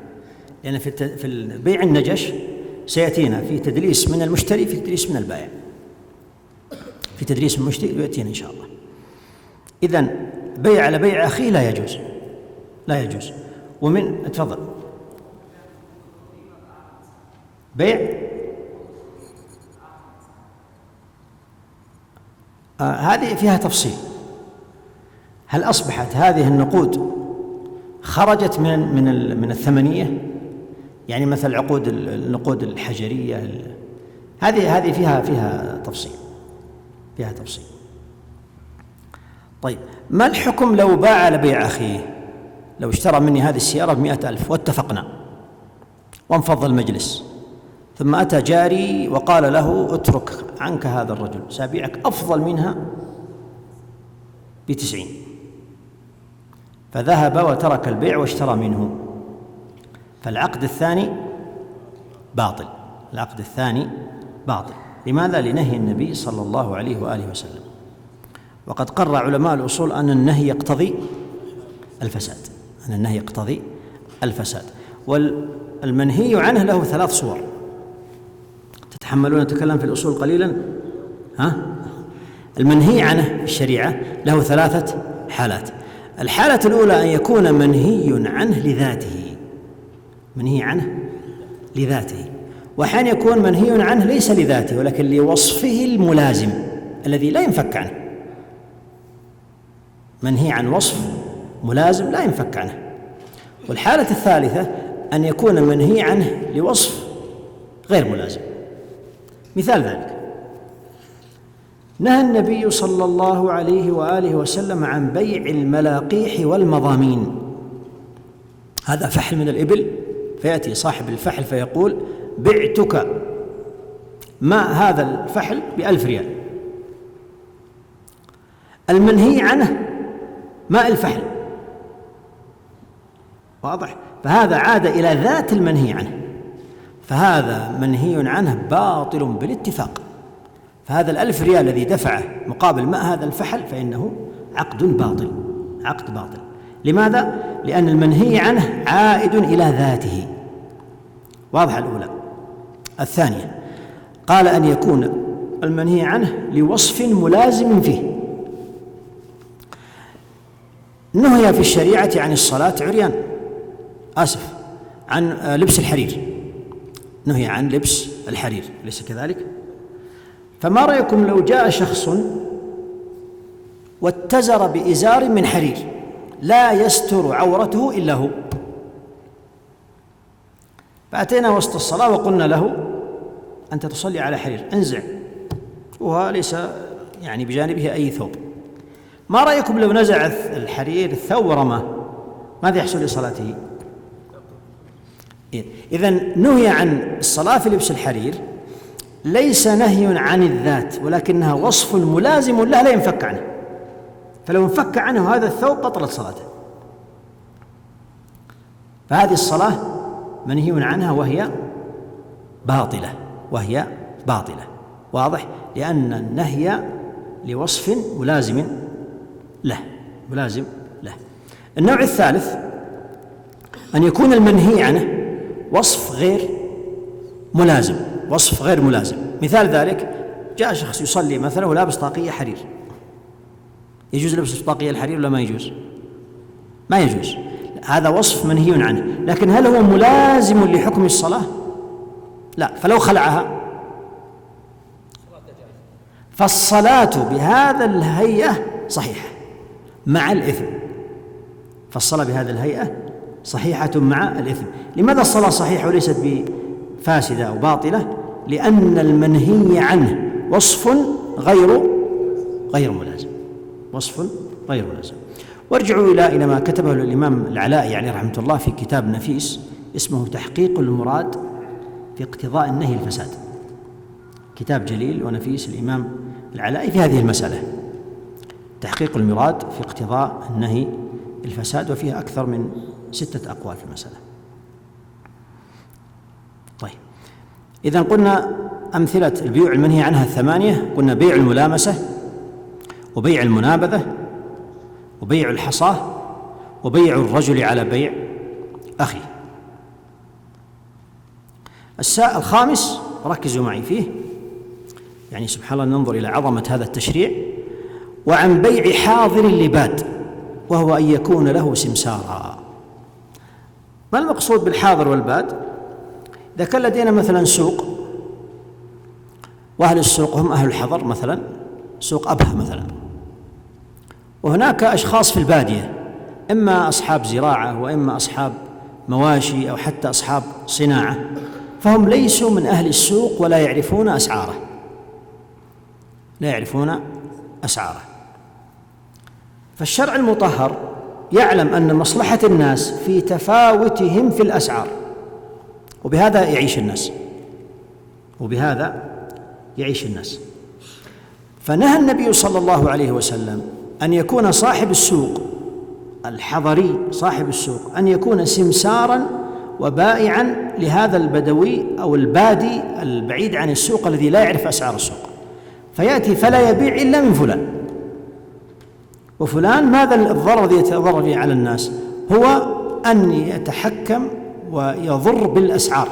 لأن في البيع النجش سيأتينا في تدليس من المشتري، في تدليس من البائع، في تدليس من المشتري يأتينا إن شاء الله. إذن بيع على بيع أخيه لا يجوز، لا يجوز. ومن تفضل بيع هذه فيها تفصيل، هل أصبحت هذه النقود خرجت من الثمنية؟ يعني مثل النقود الحجرية، هذه فيها تفصيل. طيب، ما الحكم لو باع على بيع أخيه؟ لو اشترى مني هذه السيارة ب100,000 واتفقنا وانفض المجلس، ثم أتى جاري وقال له اترك عنك هذا الرجل، سأبيعك أفضل منها ب90، فذهب وترك البيع واشترى منه، فالعقد الثاني باطل. لماذا؟ لنهي النبي صلى الله عليه وآله وسلم. وقد قرر علماء الأصول أن النهي يقتضي الفساد، والمنهي عنه له 3 صور. تتحملون نتكلم في الأصول قليلا؟ المنهي عنه في الشريعة له 3 حالات. الحالة الأولى أن يكون منهي عنه لذاته، وأحيانا يكون منهي عنه ليس لذاته ولكن لوصفه الملازم الذي لا ينفك عنه. منهي عن وصف ملازم لا ينفك عنه. والحالة الثالثة أن يكون منهي عنه لوصف غير ملازم. مثال ذلك: نهى النبي صلى الله عليه وآله وسلم عن بيع الملاقيح والمضامين. هذا فحل من الإبل، فيأتي صاحب الفحل فيقول بعتك هذا الفحل ب1,000 ريال. المنهي عنه ماء الفحل، واضح؟ فهذا عاد إلى ذات المنهي عنه، فهذا منهي عنه باطل بالاتفاق. فهذا 1,000 ريال الذي دفعه مقابل ماء هذا الفحل فإنه عقد باطل. لماذا؟ لأن المنهي عنه عائد إلى ذاته. واضح الأولى. الثانية قال أن يكون المنهي عنه لوصف ملازم فيه. نهي في الشريعة عن الصلاة عريان، عن لبس الحرير، نهي عن لبس الحرير، ليس كذلك؟ فما رأيكم لو جاء شخص واتزر بإزار من حرير لا يستر عورته إلا هو، فأتينا وسط الصلاة وقلنا له أنت تصلي على حرير، انزع، وهو ليس بجانبه أي ثوب. ما رأيكم لو نزع الحرير الثوب ورماه، ماذا يحصل لصلاته؟ إذن نهي عن الصلاة في لبس الحرير ليس نهي عن الذات، ولكنها وصف ملازم له لا ينفك عنه، فلو انفك عنه هذا الثوب بطلت صلاته. فهذه الصلاة منهي عنها وهي باطلة. واضح؟ لأن النهي لوصف ملازم له. النوع الثالث أن يكون المنهي عنه وصف غير ملازم. مثال ذلك: جاء شخص يصلي مثلا ولابس طاقية حرير، يجوز لبس طاقية الحرير ولا ما يجوز؟ ما يجوز. هذا وصف منهي عنه، لكن هل هو ملازم لحكم الصلاة؟ لا. فلو خلعها فالصلاة بهذا الهيئة صحيحة مع الإثم. فالصلاة بهذه الهيئة صحيحة مع الإثم. لماذا الصلاة صحيحة وليست بفاسدة أو باطلة؟ لأن المنهي عنه وصف غير ملازم. وارجعوا إلى ما كتبه الإمام العلائي رحمة الله في كتاب نفيس اسمه تحقيق المراد في اقتضاء النهي الفساد. كتاب جليل ونفيس الإمام العلائي في هذه المسألة، تحقيق المراد في اقتضاء النهي الفساد، وفيها أكثر من 6 أقوال في المسألة. طيب، إذا قلنا أمثلة البيوع المنهي عنها 8، قلنا بيع الملامسة، وبيع المنابذة، وبيع الحصاة، وبيع الرجل على بيع أخيه. الخامس ركزوا معي فيه، سبحان الله ننظر إلى عظمة هذا التشريع: وعن بيع حاضر اللباد، وهو أن يكون له سمسارا. ما المقصود بالحاضر والباد؟ إذا كان لدينا مثلا سوق، وأهل السوق هم أهل الحضر، مثلا سوق أبها مثلا، وهناك أشخاص في البادية، إما أصحاب زراعة وإما أصحاب مواشي أو حتى أصحاب صناعة، فهم ليسوا من أهل السوق ولا يعرفون أسعاره، لا يعرفون أسعاره. فالشرع المطهر يعلم أن مصلحة الناس في تفاوتهم في الأسعار، وبهذا يعيش الناس، وبهذا يعيش الناس. فنهى النبي صلى الله عليه وسلم أن يكون صاحب السوق الحضري، صاحب السوق، أن يكون سمساراً وبائعاً لهذا البدوي أو البادي البعيد عن السوق الذي لا يعرف أسعار السوق، فيأتي فلا يبيع إلا من فلان. وفلان ماذا الضرر الذي يتضرر به على الناس؟ هو أن يتحكم ويضر بالأسعار،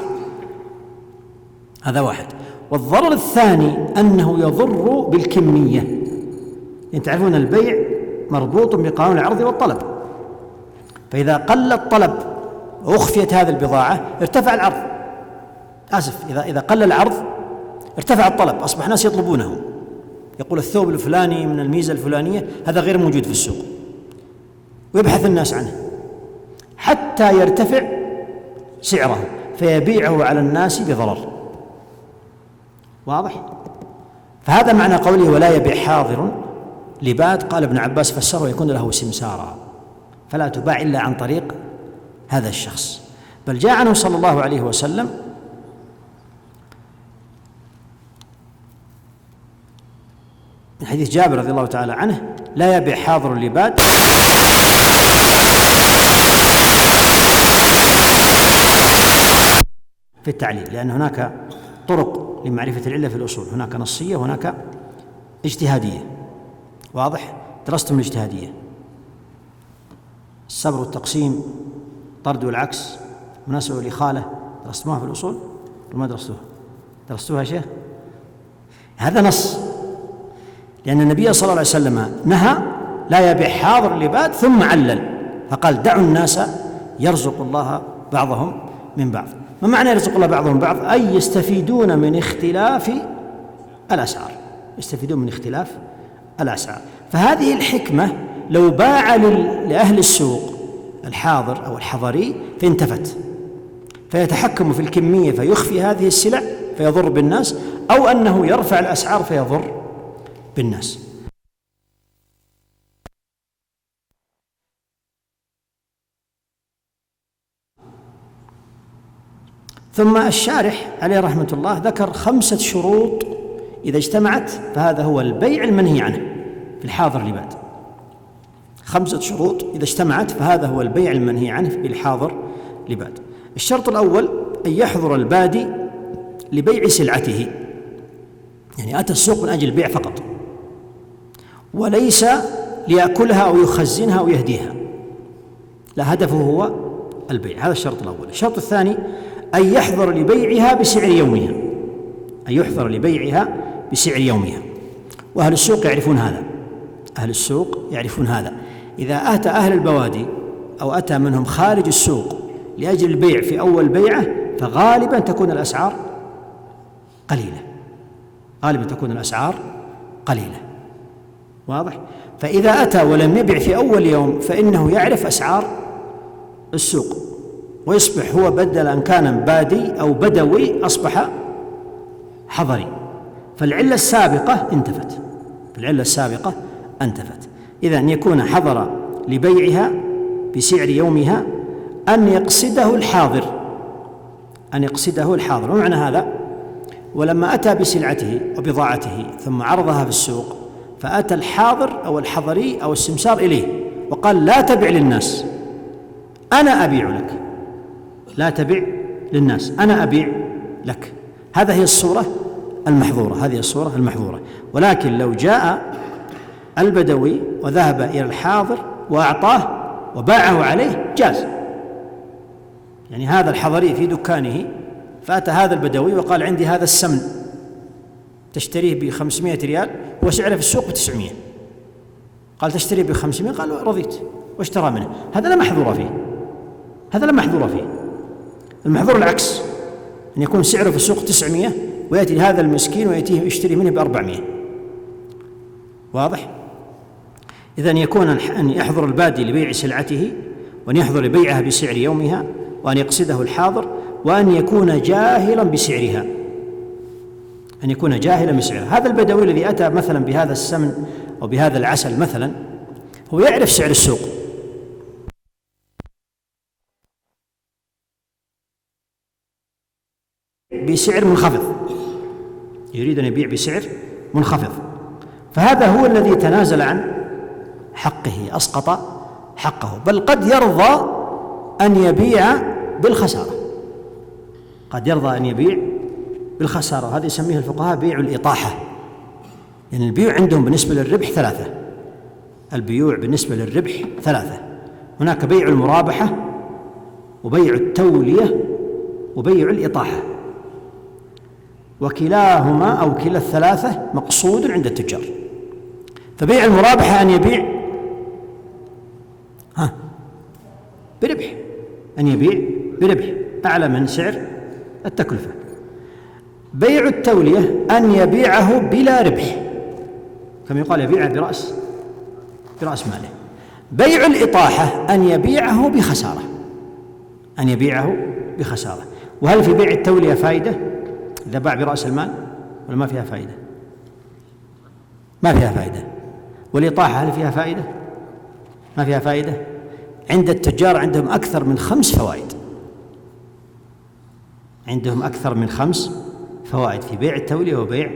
هذا واحد. والضرر الثاني أنه يضر بالكمية. يعني تعرفون البيع مربوط بقانون العرض والطلب، فإذا قل الطلب وأخفيت هذه البضاعة ارتفع العرض، إذا قل العرض ارتفع الطلب، أصبح الناس يطلبونه، يقول الثوب الفلاني من الميزة الفلانية هذا غير موجود في السوق، ويبحث الناس عنه حتى يرتفع سعره فيبيعه على الناس بضرر. واضح؟ فهذا معنى قوله ولا يبيع حاضر لباد. قال ابن عباس فسره يكون له سمسارا، فلا تباع إلا عن طريق هذا الشخص. بل جاء عنه صلى الله عليه وسلم من حديث جابر رضي الله تعالى عنه لا يبيع حاضر لباد في التعليل، لأن هناك طرق لمعرفة العلة في الأصول، هناك نصية وهناك اجتهادية. واضح؟ درستم الاجتهادية، الصبر والتقسيم، طرد والعكس، مناسبة والإخالة، درستموها في الأصول ولا ما درستوها؟ درستوها يا شيخ؟ هذا نص، لأن النبي صلى الله عليه وسلم نهى لا يبيع حاضر لباد ثم علل، فقال دعوا الناس يرزق الله بعضهم من بعض. ما معنى يرزق الله بعضهم من بعض؟ أي يستفيدون من اختلاف الأسعار، يستفيدون من اختلاف الأسعار. فهذه الحكمة لو باع لأهل السوق الحاضر أو الحضري فانتفت، فيتحكم في الكمية فيخفي هذه السلع فيضر بالناس، أو أنه يرفع الأسعار فيضر بالناس. ثم الشارح عليه رحمة الله ذكر 5 شروط إذا اجتمعت فهذا هو البيع المنهي عنه في الحاضر لباد. 5 شروط إذا اجتمعت فهذا هو البيع المنهي عنه في الحاضر لباد. الشرط الأول أن يحضر البادي لبيع سلعته، يعني أتى السوق من أجل البيع فقط، وليس ليأكلها أو يخزنها أو يهديها، لا، هدفه هو البيع. هذا الشرط الأول. الشرط الثاني أن يحضر لبيعها بسعر يومها، أن يحضر لبيعها بسعر يومها. وأهل السوق يعرفون هذا، أهل السوق يعرفون هذا. إذا أتى أهل البوادي أو أتى منهم خارج السوق لأجل البيع في أول بيعة فغالبا تكون الأسعار قليلة، غالبا تكون الأسعار قليلة. واضح؟ فإذا أتى ولم يبيع في أول يوم فإنه يعرف أسعار السوق، ويصبح هو بدل أن كان بادي أو بدوي أصبح حضري، فالعلة السابقة انتفت، العلة السابقة انتفت. إذا أن يكون حضر لبيعها بسعر يومها، أن يقصده الحاضر، أن يقصده الحاضر. ومعنى هذا ولما أتى بسلعته وبضاعته ثم عرضها في السوق فأتى الحاضر أو الحضري أو السمسار إليه وقال لا تبع للناس، أنا أبيع لك، لا تبع للناس، أنا أبيع لك. هذه هي الصورة المحظورة، هذه الصورة المحظورة. ولكن لو جاء البدوي وذهب إلى الحاضر وأعطاه وباعه عليه جاز، يعني هذا الحضري في دكانه فأتى هذا البدوي وقال عندي هذا السمن تشتريه ب500 ريال وسعره في السوق ب900، قال تشتريه ب500، قال رضيت واشترى منه. هذا لا محظور فيه، هذا لا محظور فيه. المحظور العكس، أن يكون سعره في السوق 900 ويأتي هذا المسكين ويأتيه يشتري منه ب400. واضح؟ إذن يكون أن يحضر البادي لبيع سلعته وأن يحضر لبيعها بسعر يومها، وأن يقصده الحاضر، وأن يكون جاهلا بسعرها، أن يكون جاهلا بسعرها. هذا البدوي الذي أتى مثلا بهذا السمن أو بهذا العسل مثلا هو يعرف سعر السوق، بسعر منخفض، يريد أن يبيع بسعر منخفض، فهذا هو الذي تنازل عن حقه، أسقط حقه، بل قد يرضى أن يبيع بالخسارة، قد يرضى أن يبيع بالخسارة. هذا يسميه الفقهاء بيع الإطاحة، يعني البيوع عندهم بالنسبة للربح ثلاثة، البيوع بالنسبة للربح ثلاثة، هناك بيع المرابحة وبيع التولية وبيع الإطاحة، وكلاهما أو كلا الثلاثة مقصود عند التجار. فبيع المرابحة أن يبيع بربح، أن يبيع بربح أعلى من سعر التكلفة. بيع التولية أن يبيعه بلا ربح، كما يقال يبيعه برأس ماله. بيع الإطاحة أن يبيعه بخسارة، أن يبيعه بخسارة. وهل في بيع التولية فائدة إذا باع برأس المال ولا ما فيها فائدة؟ ما فيها فائدة. والإطاحة هل فيها فائدة؟ ما فيها فائدة. عند التجار عندهم أكثر من 5 فوائد، عندهم أكثر من 5 فوائد في بيع التولية وبيع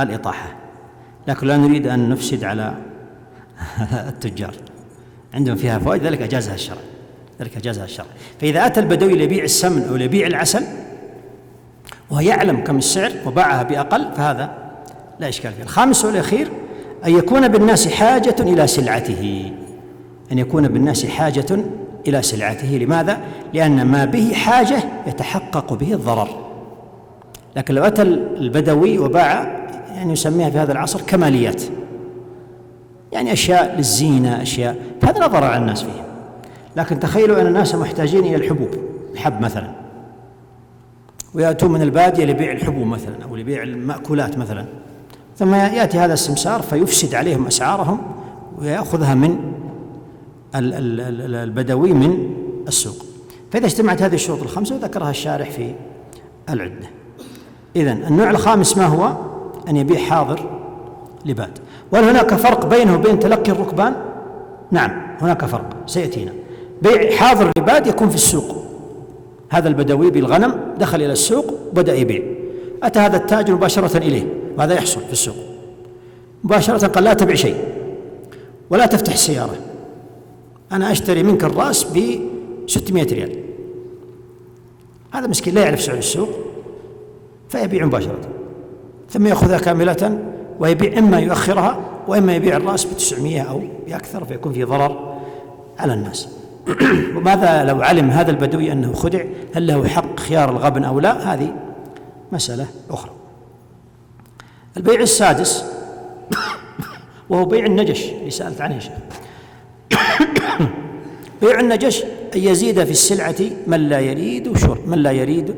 الإطاحة، لكن لا نريد أن نفسد على التجار، عندهم فيها فوائد، ذلك أجازها الشرع. فإذا أتى البدوي ليبيع السمن أو ليبيع العسل وهو يعلم كم السعر وباعها بأقل فهذا لا إشكال فيه. الخامس والأخير أن يكون بالناس حاجة إلى سلعته، أن يكون بالناس حاجة إلى سلعته. لماذا؟ لأن ما به حاجة يتحقق به الضرر. لكن لو أتى البدوي وباع يعني يسميها في هذا العصر كماليات، يعني أشياء للزينة، أشياء، فهذا لا ضرر على الناس فيه. لكن تخيلوا أن الناس محتاجين إلى الحب مثلا، ويأتون من البادية لبيع الحبوب مثلا أو لبيع المأكولات مثلا، ثم يأتي هذا السمسار فيفسد عليهم أسعارهم ويأخذها من البدوي من السوق. فإذا اجتمعت هذه الشروط الخمسة وذكرها الشارح في العدة. إذن النوع الخامس ما هو؟ أن يبيع حاضر لباد. وهل هناك فرق بينه وبين تلقي الركبان؟ نعم هناك فرق سيأتينا. بيع حاضر لباد يكون في السوق، هذا البدوي بالغنم دخل إلى السوق وبدأ يبيع، أتى هذا التاجر مباشرة إليه، وهذا يحصل في السوق مباشرة، قال لا تبيع شيء ولا تفتح السيارة، أنا أشتري منك الرأس ب600 ريال. هذا مسكين لا يعرف سعر السوق فيبيع مباشرة، ثم يأخذها كاملة ويبيع، إما يؤخرها وإما يبيع الرأس ب900 أو بأكثر، فيكون في ضرر على الناس. وماذا لو علم هذا البدوي أنه خدع؟ هل له حق خيار الغبن أو لا؟ هذه مسألة أخرى. البيع السادس وهو بيع النجش اللي سألت عنه يا شيخ. بيع النجش أن يزيد في السلعة من لا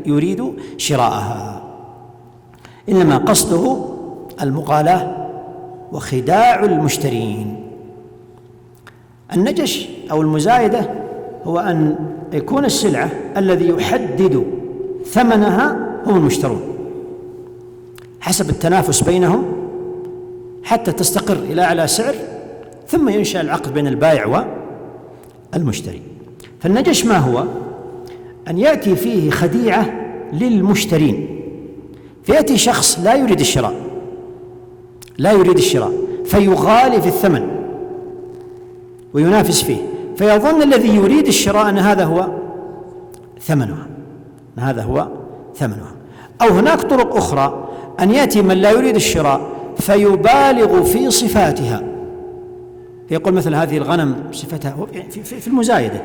يريد شراءها، إنما قصده المغالاة وخداع المشترين. النجش أو المزايدة هو أن يكون السلعة الذي يحدد ثمنها هم المشترون حسب التنافس بينهم حتى تستقر إلى أعلى سعر، ثم ينشأ العقد بين البائع والمشتري. فالنجش ما هو؟ أن يأتي فيه خديعة للمشترين، فيأتي شخص لا يريد الشراء فيغالي في الثمن وينافس فيه، فيظن الذي يريد الشراء أن هذا هو ثمنها. أو هناك طرق أخرى، أن يأتي من لا يريد الشراء فيبالغ في صفاتها، فيقول مثل هذه الغنم صفتها في المزايدة،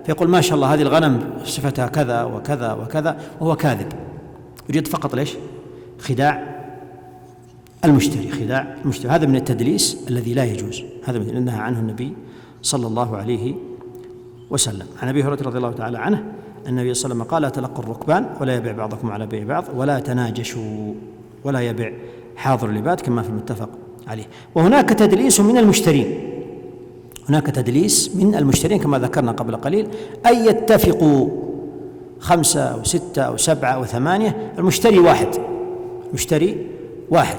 فيقول ما شاء الله هذه الغنم صفتها كذا وكذا وكذا، وهو كاذب، يريد فقط ليش؟ خداع المشتري. هذا من التدليس الذي لا يجوز، هذا من نهى عنه النبي صلى الله عليه وسلم. عن أبي هريرة رضي الله تعالى عنه النبي صلى الله عليه وسلم قال: لا تلقوا الركبان ولا يبيع بعضكم على بيع بعض ولا تناجشوا، ولا يبيع حاضر لباد كما في المتفق عليه. وهناك تدليس من المشترين، هناك تدليس من المشترين كما ذكرنا قبل قليل، أن يتفقوا 5 أو 6 أو 7 أو 8، المشتري واحد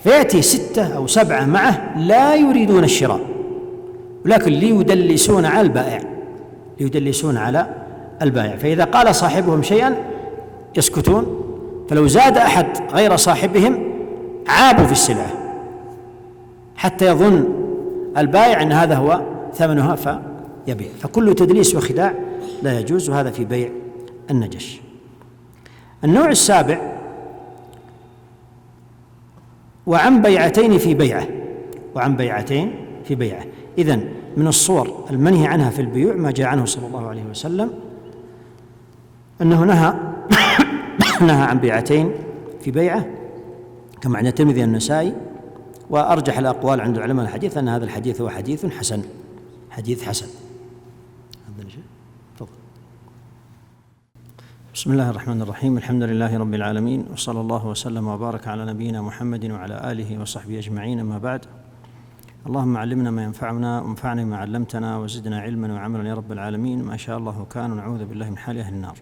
فيأتي 6 أو 7 معه لا يريدون الشراء، ولكن ليدلسون على البائع، فإذا قال صاحبهم شيئا يسكتون، فلو زاد أحد غير صاحبهم عابوا في السلعة حتى يظن البائع أن هذا هو ثمنها فيبيع. فكل تدليس وخداع لا يجوز، وهذا في بيع النجش. النوع السابع: وعن بيعتين في بيعة. إذن من الصور المنهي عنها في البيوع ما جاء عنه صلى الله عليه وسلم أنه نهى عن بيعتين في بيعة، كما عند الترمذي والنسائي، وأرجح الأقوال عند علماء الحديث أن هذا الحديث هو حديث حسن. بسم الله الرحمن الرحيم، الحمد لله رب العالمين، وصلى الله وسلم وبارك على نبينا محمد وعلى آله وصحبه أجمعين، أما بعد. اللهم علمنا ما ينفعنا وانفعنا بما علمتنا وزدنا علما وعملا يا رب العالمين. ما شاء الله كان، ونعوذ بالله من حال أهل النار.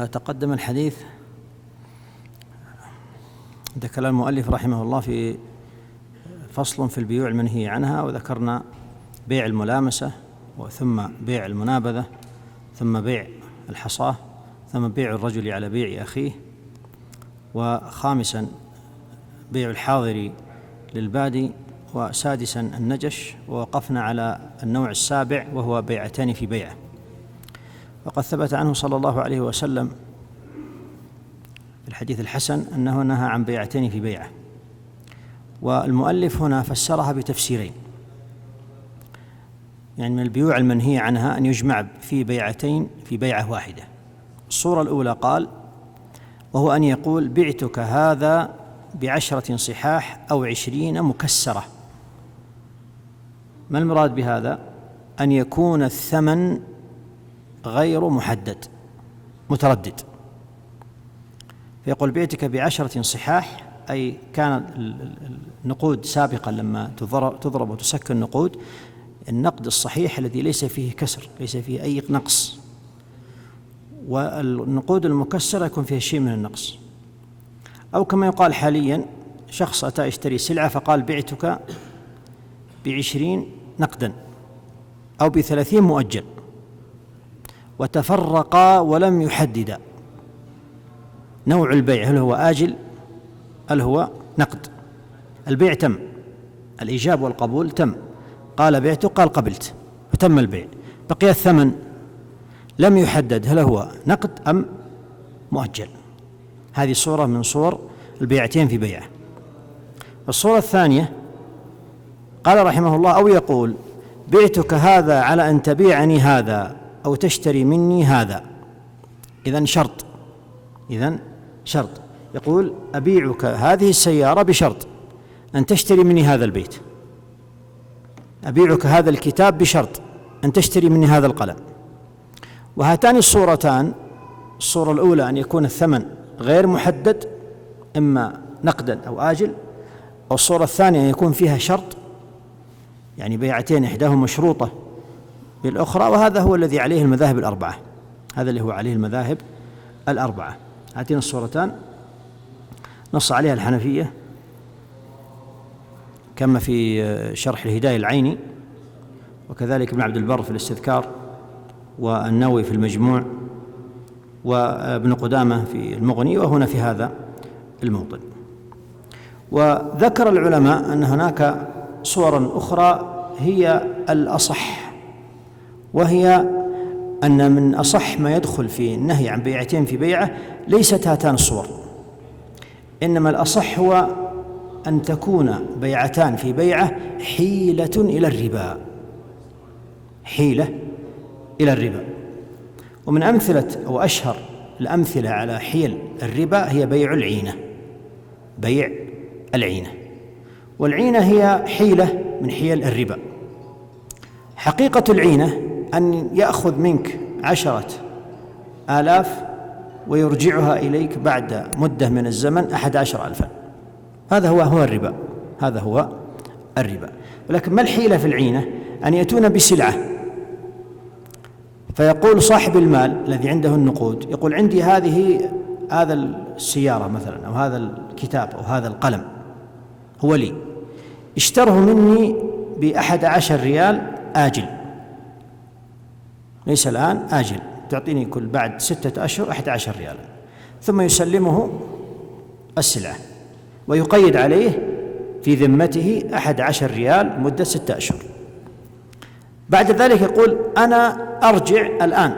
تقدم الحديث ذكر المؤلف رحمه الله في فصل في البيوع المنهي عنها، وذكرنا بيع الملامسة، ثم بيع المنابذة، ثم بيع الحصاة، ثم بيع الرجل على بيع أخيه، وخامسا بيع الحاضر للبادي، وسادسا النجش، ووقفنا على النوع السابع وهو بيعتان في بيعة. وقد ثبت عنه صلى الله عليه وسلم في الحديث الحسن أنه نهى عن بيعتين في بيعة، والمؤلف هنا فسرها بتفسيرين، يعني من البيوع المنهي عنها أن يجمع في بيعتين في بيعة واحدة. الصورة الأولى قال: وهو أن يقول بعتك هذا ب10 صحاح أو 20 مكسرة. ما المراد بهذا؟ أن يكون الثمن غير محدد متردد، فيقول بعتك ب10 صحاح، أي كان النقود سابقا لما تضرب وتسكن النقود، النقد الصحيح الذي ليس فيه كسر، ليس فيه أي نقص، والنقود المكسرة يكون فيها شيء من النقص. أو كما يقال حاليا، شخص أتى يشتري سلعة فقال بعتك ب20 نقدا أو ب30 مؤجل، وتفرقا ولم يحددا نوع البيع، هل هو آجل هل هو نقد. البيع تم، الإيجاب والقبول تم، قال بعت قال قبلت، وتم البيع. بقي الثمن لم يحدد هل هو نقد أم مؤجل. هذه صورة من صور البيعتين في بيعة. الصورة الثانية قال رحمه الله: أو يقول بعتك هذا على أن تبيعني هذا أو تشتري مني هذا. إذن شرط، يقول أبيعك هذه السيارة بشرط أن تشتري مني هذا البيت، أبيعك هذا الكتاب بشرط أن تشتري مني هذا القلم. وهاتان الصورتان، الصورة الأولى أن يكون الثمن غير محدد إما نقدا أو آجل، والصورة الثانية أن يكون فيها شرط، يعني بيعتين إحداهما مشروطة بالأخرى، وهذا هو الذي عليه المذاهب الأربعة، هذا اللي هو عليه المذاهب الأربعة. هاتين الصورتان نص عليها الحنفية كما في شرح الهداية العيني، وكذلك ابن عبد البر في الاستذكار، والنووي في المجموع، وابن قدامة في المغني، وهنا في هذا الموطن. وذكر العلماء أن هناك صورا أخرى هي الأصح، وهي أن من أصح ما يدخل في النهي عن بيعتين في بيعة ليست هاتان الصور، إنما الأصح هو أن تكون بيعتان في بيعة حيلة إلى الربا. ومن أمثلة أو أشهر الأمثلة على حيل الربا هي بيع العينة، والعينة هي حيلة من حيل الربا. حقيقة العينة أن يأخذ منك 10,000 ويرجعها إليك بعد مدة من الزمن 11,000. هذا هو الربا. ولكن ما الحيلة في العينة؟ أن يأتون بسلعة، فيقول صاحب المال الذي عنده النقود، يقول عندي هذا السيارة مثلا، أو هذا الكتاب، أو هذا القلم هو لي، اشتره مني ب11 ريال آجل، ليس الآن، آجل، تعطيني كل بعد 6 أشهر 11 ريالا، ثم يسلمه السلعة ويقيد عليه في ذمته 11 ريال مدة 6 أشهر. بعد ذلك يقول أنا أرجع الآن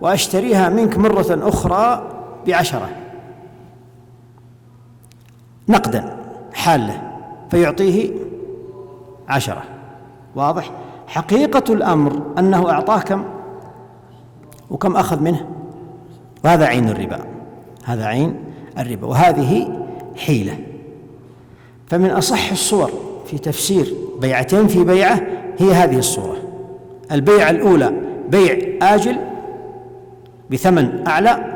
وأشتريها منك مرة أخرى ب10 نقدا حالة، فيعطيه 10. واضح؟ حقيقة الأمر أنه أعطاه كم؟ وكم أخذ منه؟ وهذا عين الربا، هذا عين الربا، وهذه حيلة. فمن أصح الصور في تفسير بيعتين في بيعة هي هذه الصورة. البيعة الأولى بيع آجل بثمن أعلى،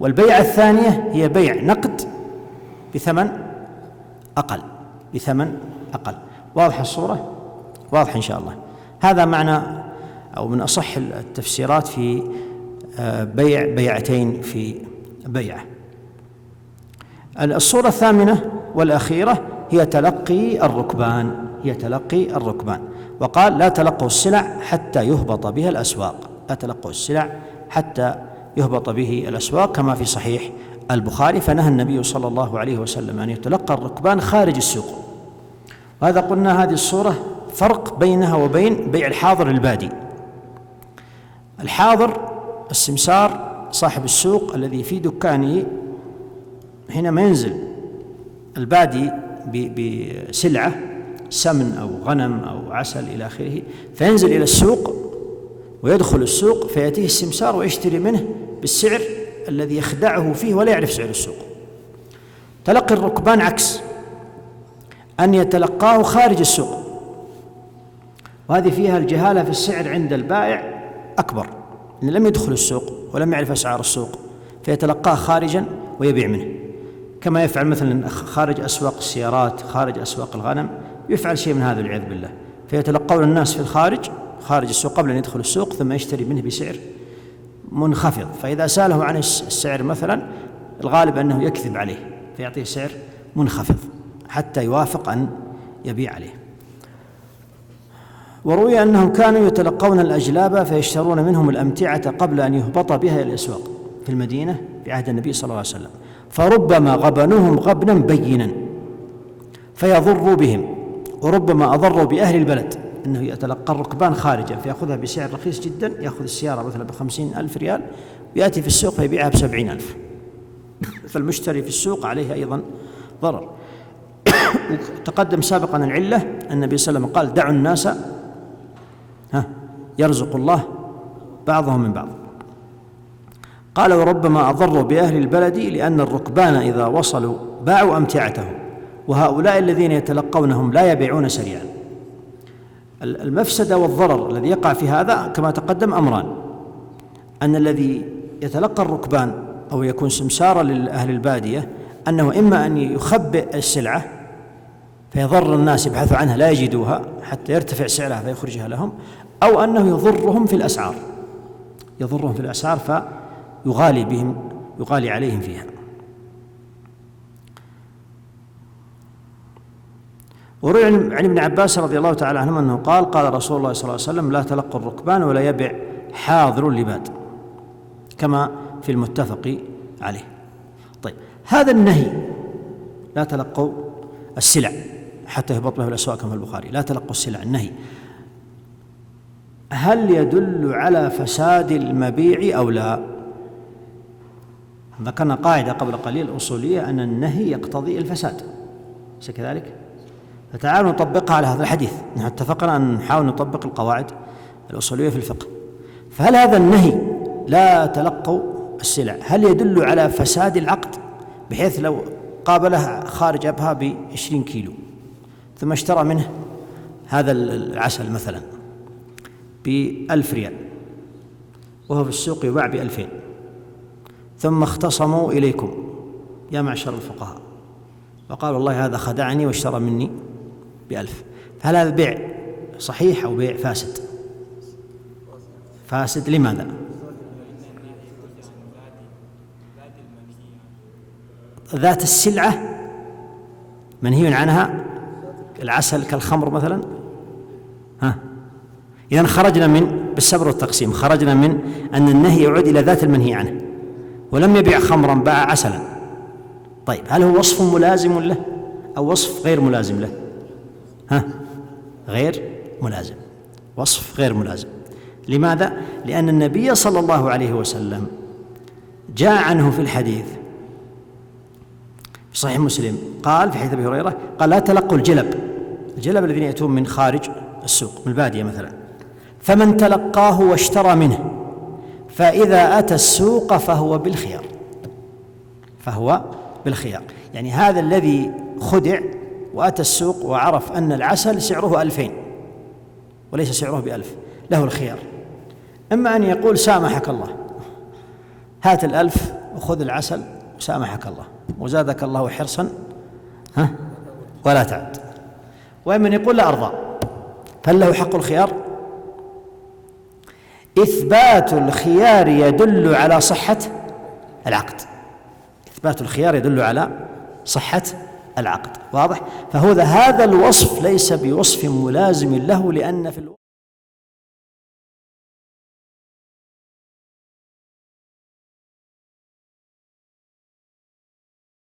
والبيعة الثانية هي بيع نقد بثمن أقل. واضح الصورة؟ واضح إن شاء الله. هذا معنى أو من أصح التفسيرات في بيع بيعتين في بيعة. الصورة الثامنة والأخيرة هي تلقي الركبان، وقال لا تلقوا السلع حتى يهبط بها الأسواق، كما في صحيح البخاري. فنهى النبي صلى الله عليه وسلم أن يتلقى الركبان خارج السوق. وهذا قلنا هذه الصورة فرق بينها وبين بيع الحاضر البادي. الحاضر السمسار صاحب السوق الذي في دكانه حينما ينزل البادي بسلعة سمن أو غنم أو عسل إلى آخره، فينزل إلى السوق ويدخل السوق، فيأتيه السمسار ويشتري منه بالسعر الذي يخدعه فيه ولا يعرف سعر السوق. تلقي الركبان عكس، أن يتلقاه خارج السوق، وهذه فيها الجهالة في السعر عند البائع أكبر، إن لم يدخل السوق ولم يعرف أسعار السوق، فيتلقاه خارجا ويبيع منه، كما يفعل مثلا خارج أسواق السيارات، خارج أسواق الغنم، يفعل شيء من هذا والعياذ بالله. فيتلقون الناس في خارج السوق قبل أن يدخل السوق، ثم يشتري منه بسعر منخفض، فإذا سأله عن السعر مثلا الغالب أنه يكذب عليه، فيعطيه سعر منخفض حتى يوافق أن يبيع عليه. وروي أنهم كانوا يتلقون الأجلاب فيشترون منهم الأمتعة قبل أن يهبط بها إلى الأسواق في المدينة في عهد النبي صلى الله عليه وسلم، فربما غبنوهم غبنا بينا فيضروا بهم، وربما أضروا بأهل البلد، أنه يتلقى الركبان خارجا فيأخذها بسعر رخيص جدا، يأخذ السيارة مثلا ب50,000 ريال ويأتي في السوق فيبيعها ب70,000، فالمشتري في السوق عليه أيضا ضرر. تقدم سابقا العلة، النبي صلى الله عليه وسلم قال دعوا الناس يرزق الله بعضهم من بعض. قال وربما أضروا بأهل البلد لأن الركبان إذا وصلوا باعوا أمتعتهم، وهؤلاء الذين يتلقونهم لا يبيعون سريعا. المفسدة والضرر الذي يقع في هذا كما تقدم أمران: أن الذي يتلقى الركبان أو يكون سمسارا لأهل البادية أنه إما أن يخبئ السلعة فيضر الناس يبحثوا عنها لا يجدوها حتى يرتفع سعرها فيخرجها لهم، أو أنه يضرهم في الأسعار يغالي عليهم فيها. وروي عن ابن عباس رضي الله تعالى عنهما أنه قال رسول الله صلى الله عليه وسلم لا تلقوا الركبان ولا يبع حاضر اللباد، كما في المتفق عليه. طيب، هذا النهي لا تلقوا السلع حتى يهبط بها الأسواق كما في البخاري، لا تلقوا السلع، النهي هل يدل على فساد المبيع أو لا؟ ذكرنا قاعدة قبل قليل أصولية أن النهي يقتضي الفساد، أليس كذلك؟ فتعالوا نطبقها على هذا الحديث. نحن اتفقنا أن نحاول نطبق القواعد الأصولية في الفقه. فهل هذا النهي لا تلقوا السلع هل يدل على فساد العقد، بحيث لو قابلها خارج أبها ب20 كيلو ثم اشترى منه هذا العسل مثلا ب1000 ريال وهو في السوق يباع ب2000، ثم اختصموا إليكم يا معشر الفقهاء وقالوا والله هذا خدعني واشترى مني ب1000، هل هذا بيع صحيح أو بيع فاسد؟ فاسد. لماذا؟ ذات السلعة منهي عنها، العسل كالخمر مثلا. إذن خرجنا بالسبر والتقسيم خرجنا من أن النهي يعود إلى ذات المنهي عنه، ولم يبيع خمرا باع عسلا. طيب هل هو وصف ملازم له أو وصف غير ملازم له؟ غير ملازم، وصف غير ملازم. لماذا؟ لأن النبي صلى الله عليه وسلم جاء عنه في الحديث في صحيح مسلم قال في حديث أبي هريرة قال: لا تلقوا الجلب الذين يأتون من خارج السوق من البادية مثلا، فمن تلقاه واشترى منه فإذا أتى السوق فهو بالخيار. يعني هذا الذي خدع وأتى السوق وعرف أن العسل سعره 2000 وليس سعره ب1000 له الخيار، إما أن يقول سامحك الله، هات 1000 وخذ العسل وسامحك الله وزادك الله حرصا ولا تعد، وإما أن يقول لا أرضى. فهل له حق الخيار؟ إثبات الخيار يدل على صحة العقد، إثبات الخيار يدل على صحة العقد. واضح؟ فهذا الوصف ليس بوصف ملازم له، لأن في